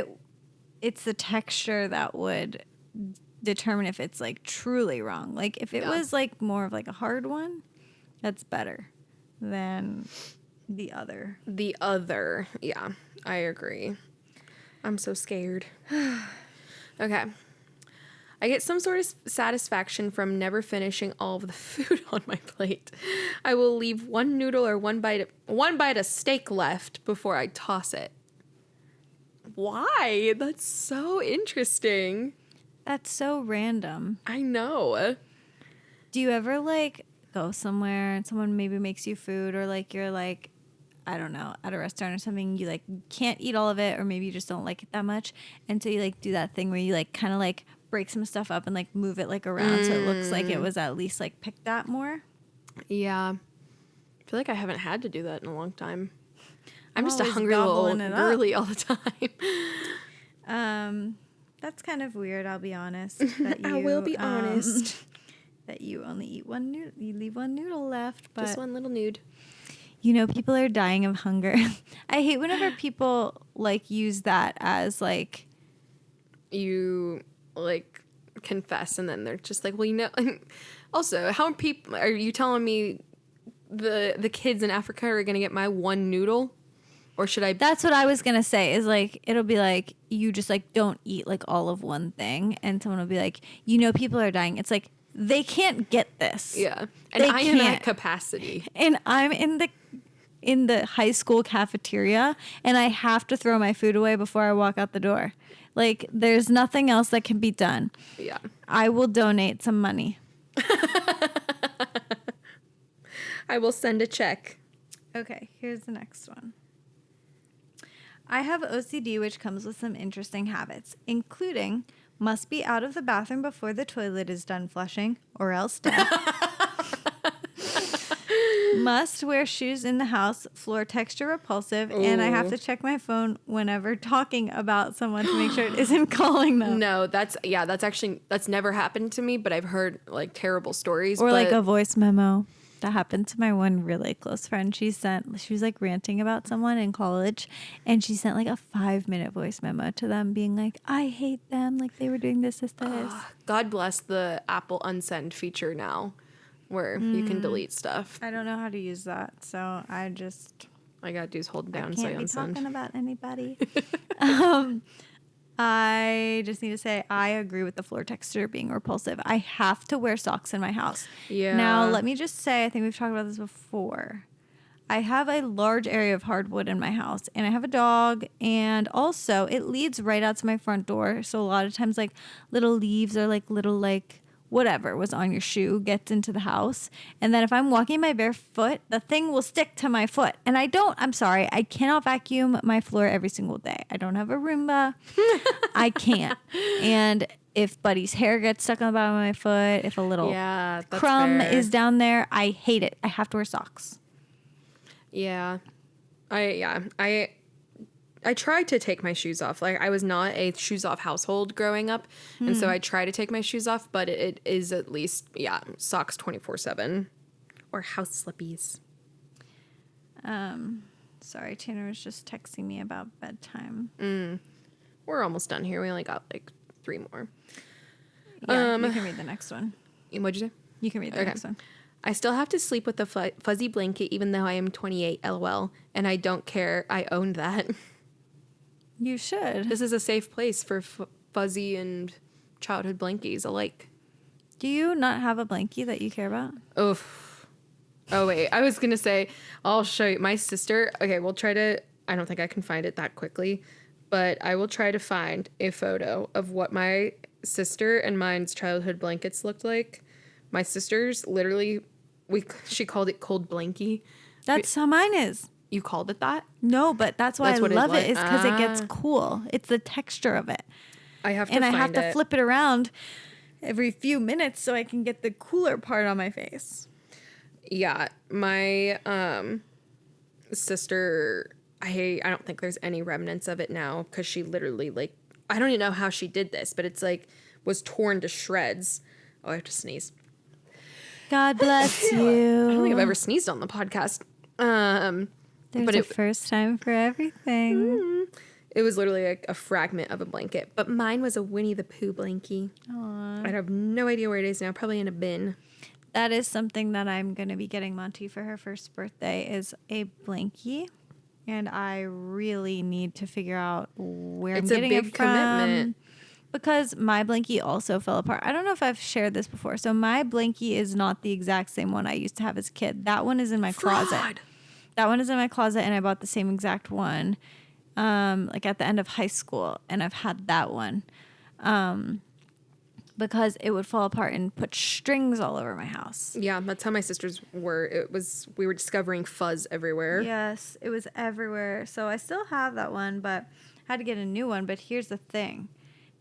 it's the texture that would determine if it's like truly wrong. Like if it was like more of like a hard one, that's better than the other. Yeah, I agree. I'm so scared. Okay. I get some sort of satisfaction from never finishing all of the food on my plate. I will leave one noodle or one bite of steak left before I toss it. Why? That's so interesting. That's so random. I know. Do you ever like go somewhere and someone maybe makes you food, or like you're like, I don't know, at a restaurant or something, you like can't eat all of it, or maybe you just don't like it that much, and so you like do that thing where you like kind of like break some stuff up and like move it like around so it looks like it was at least like picked at more? Yeah. I feel like I haven't had to do that in a long time. I'm just a always hungry little gobbling it up. girly all the time. That's kind of weird, I'll be honest. That I will be honest. That you only eat one noodle, you leave one noodle left, but Just one little nude. you know, people are dying of hunger. I hate whenever people like use that as like, You like confess and then they're just like, well, you know. Also, how people are you telling me the kids in Africa are gonna get my one noodle, or should I? that's what I was gonna say, is like it'll be like you just like don't eat like all of one thing, and someone will be like, you know, people are dying. It's like they can't get this. Yeah, and They I am can't. at capacity. And I'm in the high school cafeteria, and I have to throw my food away before I walk out the door. Like there's nothing else that can be done. Yeah, I will donate some money. I will send a check. Okay, here's the next one. I have OCD, which comes with some interesting habits, including Must be out of the bathroom before the toilet is done flushing, or else dead. Must wear shoes in the house, floor texture repulsive, and I have to check my phone whenever talking about someone to make sure it isn't calling them. No, that's never happened to me, but I've heard like terrible stories. Or like a voice memo. That happened to my one really close friend. She was like ranting about someone in college, and she sent like a 5-minute voice memo to them being like, I hate them. Like they were doing this. God bless the Apple unsend feature now where you can delete stuff. I don't know how to use that. So I gotta do is hold down so so I I can't be unsend. talking about anybody. I just need to say I agree with the floor texture being repulsive. I have to wear socks in my house. Yeah. Now, let me just say, I think we've talked about this before. I have a large area of hardwood in my house, and I have a dog, and also it leads right out to my front door. So a lot of times, like little leaves or like little like whatever was on your shoe gets into the house. And then if I'm walking my bare foot, the thing will stick to my foot. And I'm sorry, I cannot vacuum my floor every single day. I don't have a Roomba. I can't. And if Buddy's hair gets stuck on the bottom of my foot, if a little crumb is down there, I hate it. I have to wear socks. Yeah. I tried to take my shoes off. Like I was not a shoes off household growing up. And so I try to take my shoes off, but it is at least, socks 24/7 or house slippies. Sorry, Tanner was just texting me about bedtime. We're almost done here. We only got like 3 more. Yeah, you can read the next one. What'd you say? You can read the next one. I still have to sleep with a fuzzy blanket even though I am 28, LOL, and I don't care. I own that. You should. This is a safe place for fuzzy and childhood blankies alike. Do you not have a blankie that you care about? Oh, wait. I was going to say, I'll show you. My sister, okay, we'll try to, I don't think I can find it that quickly, but I will try to find a photo of what my sister and mine's childhood blankets looked like. My sister's literally, she called it cold blankie. That's how mine is. You called it that? No, but that's why I love it. Is because it gets cool. It's the texture of it. I have to and find I have it. to flip it around every few minutes so I can get the cooler part on my face. Yeah, my sister, I don't think there's any remnants of it now because she literally like, I don't even know how she did this, but it's like was torn to shreds. Oh, I have to sneeze. God bless you. I don't think I've ever sneezed on the podcast. There's a first time for everything. It was literally like a fragment of a blanket, but mine was a Winnie the Pooh blankie. Aww. I have no idea where it is now. Probably in a bin. That is something that I'm going to be getting Monty for her first birthday is a blankie. And I really need to figure out where I'm getting it from. It's a big commitment. Because my blankie also fell apart. I don't know if I've shared this before. So my blankie is not the exact same one I used to have as a kid. That one is in my closet. That one is in my closet, and I bought the same exact one, like at the end of high school, and I've had that one, because it would fall apart and put strings all over my house. Yeah, that's how my sisters were. We were discovering fuzz everywhere. Yes, it was everywhere. So I still have that one, but I had to get a new one. But here's the thing.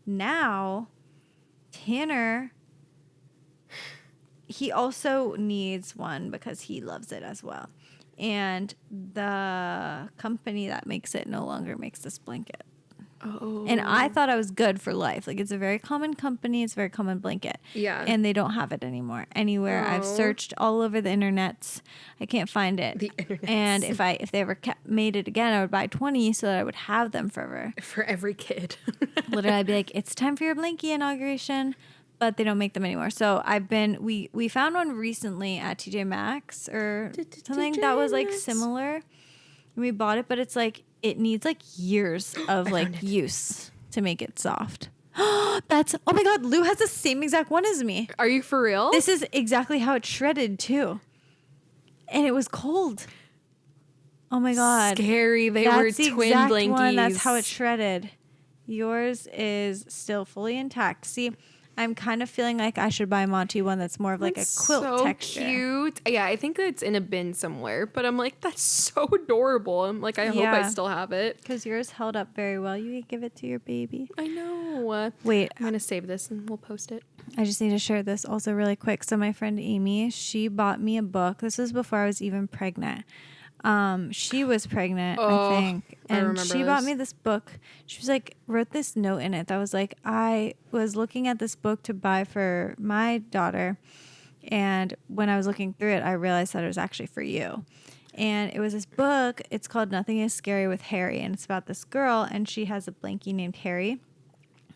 Now, Tanner, he also needs one because he loves it as well. And the company that makes it no longer makes this blanket. Oh. And I thought I was good for life. Like, it's a very common company. It's a very common blanket. Yeah. And they don't have it anymore anywhere. I've searched all over the internets. I can't find it. The internets. And if they ever made it again, I would buy 20 so that I would have them forever. For every kid. Literally, I'd be like, it's time for your blankie inauguration. But they don't make them anymore. So we found one recently at TJ Maxx or something that was like similar. And we bought it, but it's like, it needs like years of like use to make it soft. Oh my God, Lou has the same exact one as me. Are you for real? This is exactly how it shredded too. And it was cold. Oh my God. Scary. They That's were the twin exact blankies. One. That's how it shredded. Yours is still fully intact. See, I'm kind of feeling like I should buy Monty one that's more of like a quilt texture. Cute. Yeah, I think it's in a bin somewhere, but I'm like, that's so adorable. I'm like, I hope I still have it. Because yours held up very well. You could give it to your baby. I know. no. Wait, I'm going to save this and we'll post it. I just need to share this also really quick. So my friend Amy, she bought me a book. This was before I was even pregnant. She was pregnant, I think. I And remember she bought this. me this book. She was like, wrote this note in it that was like, I was looking at this book to buy for my daughter. And when I was looking through it, I realized that it was actually for you. And it was this book. It's called Nothing is Scary with Harry. And it's about this girl, and she has a blankie named Harry.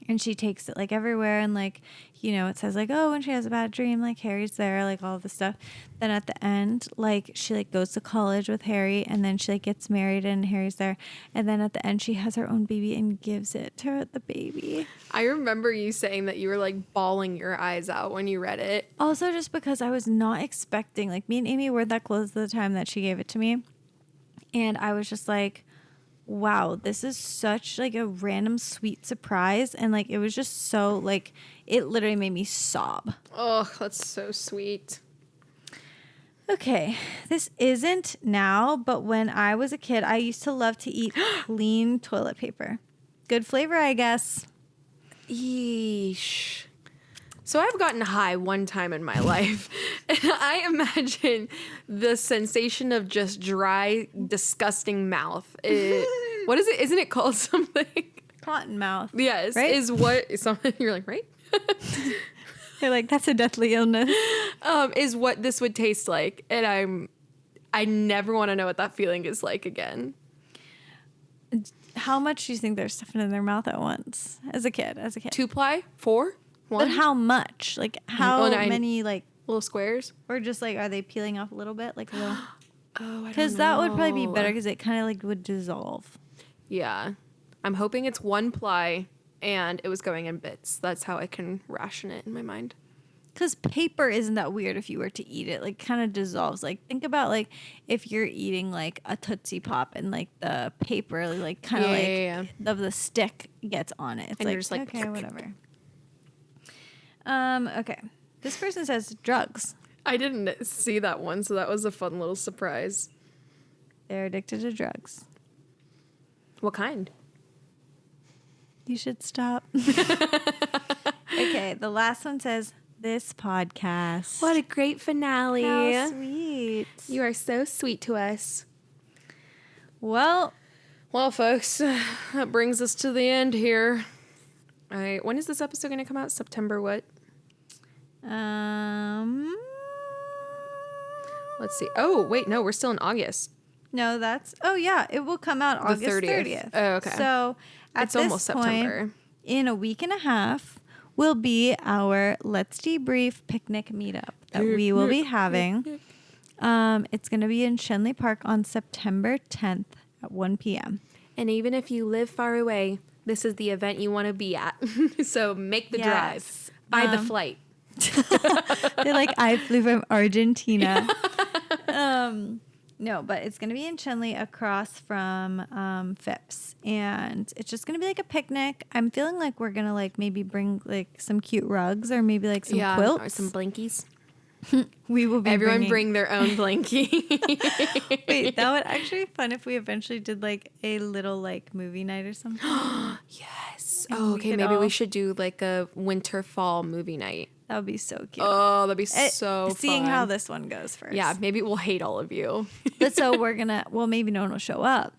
And she takes it like everywhere, and like, you know, it says like, oh, when she has a bad dream, like Harry's there, like all this stuff. Then at the end, like she like goes to college with Harry, and then she like gets married and Harry's there. And then at the end, she has her own baby and gives it to the baby. I remember you saying that you were like bawling your eyes out when you read it. Also, just because I was not expecting, like me and Amy were that close at the time that she gave it to me. And I was just like, wow, this is such like a random sweet surprise. And like, it was just so like, it literally made me sob. Oh, that's so sweet. Okay, this isn't now, but when I was a kid, I used to love to eat clean toilet paper. Good flavor, I guess. Yeesh. So I've gotten high one time in my life, and I imagine the sensation of just dry, disgusting mouth. What is it? Isn't it called something? Cotton mouth. Yes, right? is what something you're like, right? They're like, that's a deathly illness. Is what this would taste like, and I never want to know what that feeling is like again. How much do you think they're stuffing in their mouth at once as a kid? 2-ply? 4? 1? But how much? Like how many? Like little squares? or just like are they peeling off a little bit? Like a little. Oh, I don't know. Because that would probably be better because it kind of like would dissolve. Yeah. I'm hoping it's 1-ply and it was going in bits. That's how I can ration it in my mind. Because paper isn't that weird if you were to eat it. Like kind of dissolves. Like think about like if you're eating like a Tootsie Pop and like the paper like kind of of the stick gets on it. It's and like, you're just like okay, whatever. Okay. This person says drugs. I didn't see that one, so that was a fun little surprise. They're addicted to drugs. What kind? You should stop. Okay, the last one says, this podcast. What a great finale. How sweet. You are so sweet to us. Well, folks, that brings us to the end here. All right, when is this episode going to come out? September what? Let's see. Oh, wait, no, we're still in August. No, it will come out August 30th. Oh, okay. So It's almost September. In a week and a half will be our Let's Debrief picnic meetup that we will be having. It's going to be in Shenley Park on September 10th at 1 p.m. And even if you live far away, this is the event you want to be at. So make the drive. Buy the flight. They're like, I flew from Argentina. No, but it's going to be in Shenley across from Phipps. And it's just going to be like a picnic. I'm feeling like we're going to like maybe bring like some cute rugs or maybe like some quilts. Or some blankies. We will be Everyone bring their own blankie. Wait, that would actually be fun if we eventually did like a little like movie night or something. Yes. Oh, okay. Maybe we should do like a winter fall movie night. That would be so cute. Oh, that'd be so fun. Seeing how this one goes first. Yeah, maybe we'll hate all of you. But so maybe no one will show up.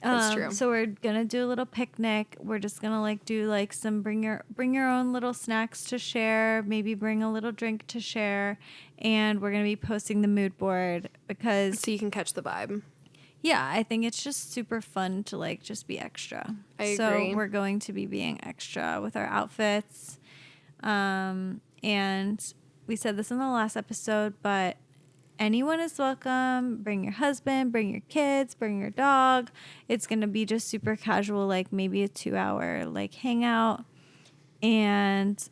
That's true. So we're gonna do a little picnic. We're just gonna like do like some bring your own little snacks to share. Maybe bring a little drink to share, and we're gonna be posting the mood board because so you can catch the vibe. Yeah, I think it's just super fun to like just be extra. I agree. So we're going to be being extra with our outfits, and we said this in the last episode, but anyone is welcome. Bring your husband, bring your kids, bring your dog. It's going to be just super casual, like maybe a 2-hour like hangout. And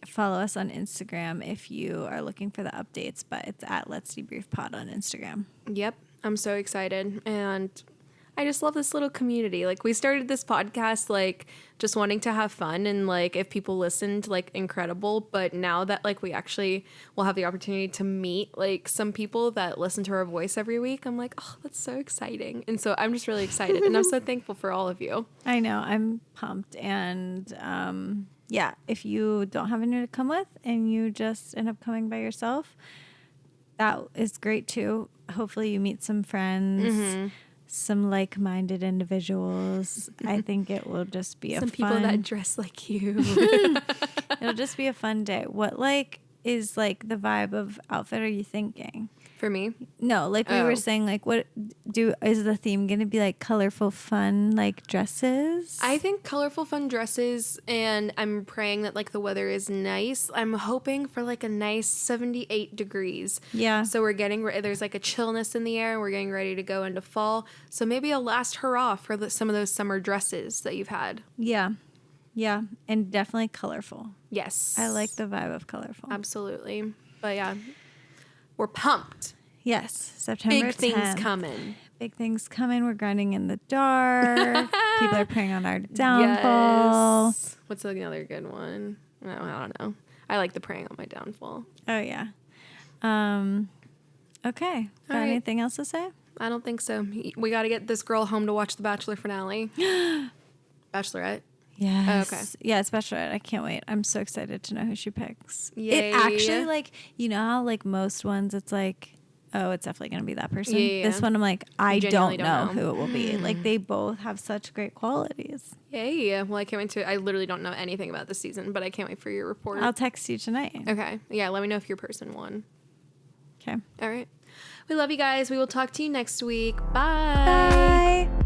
follow us on Instagram if you are looking for the updates, but it's at Let's Debrief Pod on Instagram. Yep. I'm so excited. And I just love this little community. Like, we started this podcast, like, just wanting to have fun, and, like, if people listened, like, incredible. But now that, like, we actually will have the opportunity to meet, like, some people that listen to our voice every week, I'm like, oh, that's so exciting. And so I'm just really excited, and I'm so thankful for all of you. I know. I'm pumped. And yeah, if you don't have anyone to come with and you just end up coming by yourself, that is great too. Hopefully you meet some friends, some like-minded individuals. I think it will just be Some people that dress like you. It'll just be a fun day. What is like the vibe of outfit are you thinking? For me? No, like we were saying, like is the theme going to be like colorful, fun, like dresses? I think colorful, fun dresses, and I'm praying that like the weather is nice. I'm hoping for like a nice 78 degrees. Yeah. So we're getting, there's like a chillness in the air, and we're getting ready to go into fall. So maybe a last hurrah for some of those summer dresses that you've had. Yeah. Yeah. And definitely colorful. Yes. I like the vibe of colorful. Absolutely. But yeah, we're pumped. Yes. September 10th. Big things coming. Big things coming. We're grinding in the dark. People are praying on our downfall. Yes. What's another good one? No, I don't know. I like the praying on my downfall. Oh, yeah. Okay. Got right. anything else to say? I don't think so. We got to get this girl home to watch the Bachelor finale. Bachelorette. Yes. Oh, okay. Yeah, it's Bachelorette. I can't wait. I'm so excited to know who she picks. Yay. It actually, like, you know how, like, most ones, it's like, oh, it's definitely going to be that person. Yeah. This one, I'm like, I Genuinely don't know who it will be. Like, they both have such great qualities. Yay. Well, I can't wait to, I literally don't know anything about this season, but I can't wait for your report. I'll text you tonight. Okay. Yeah, let me know if your person won. Okay. All right. We love you guys. We will talk to you next week. Bye. Bye.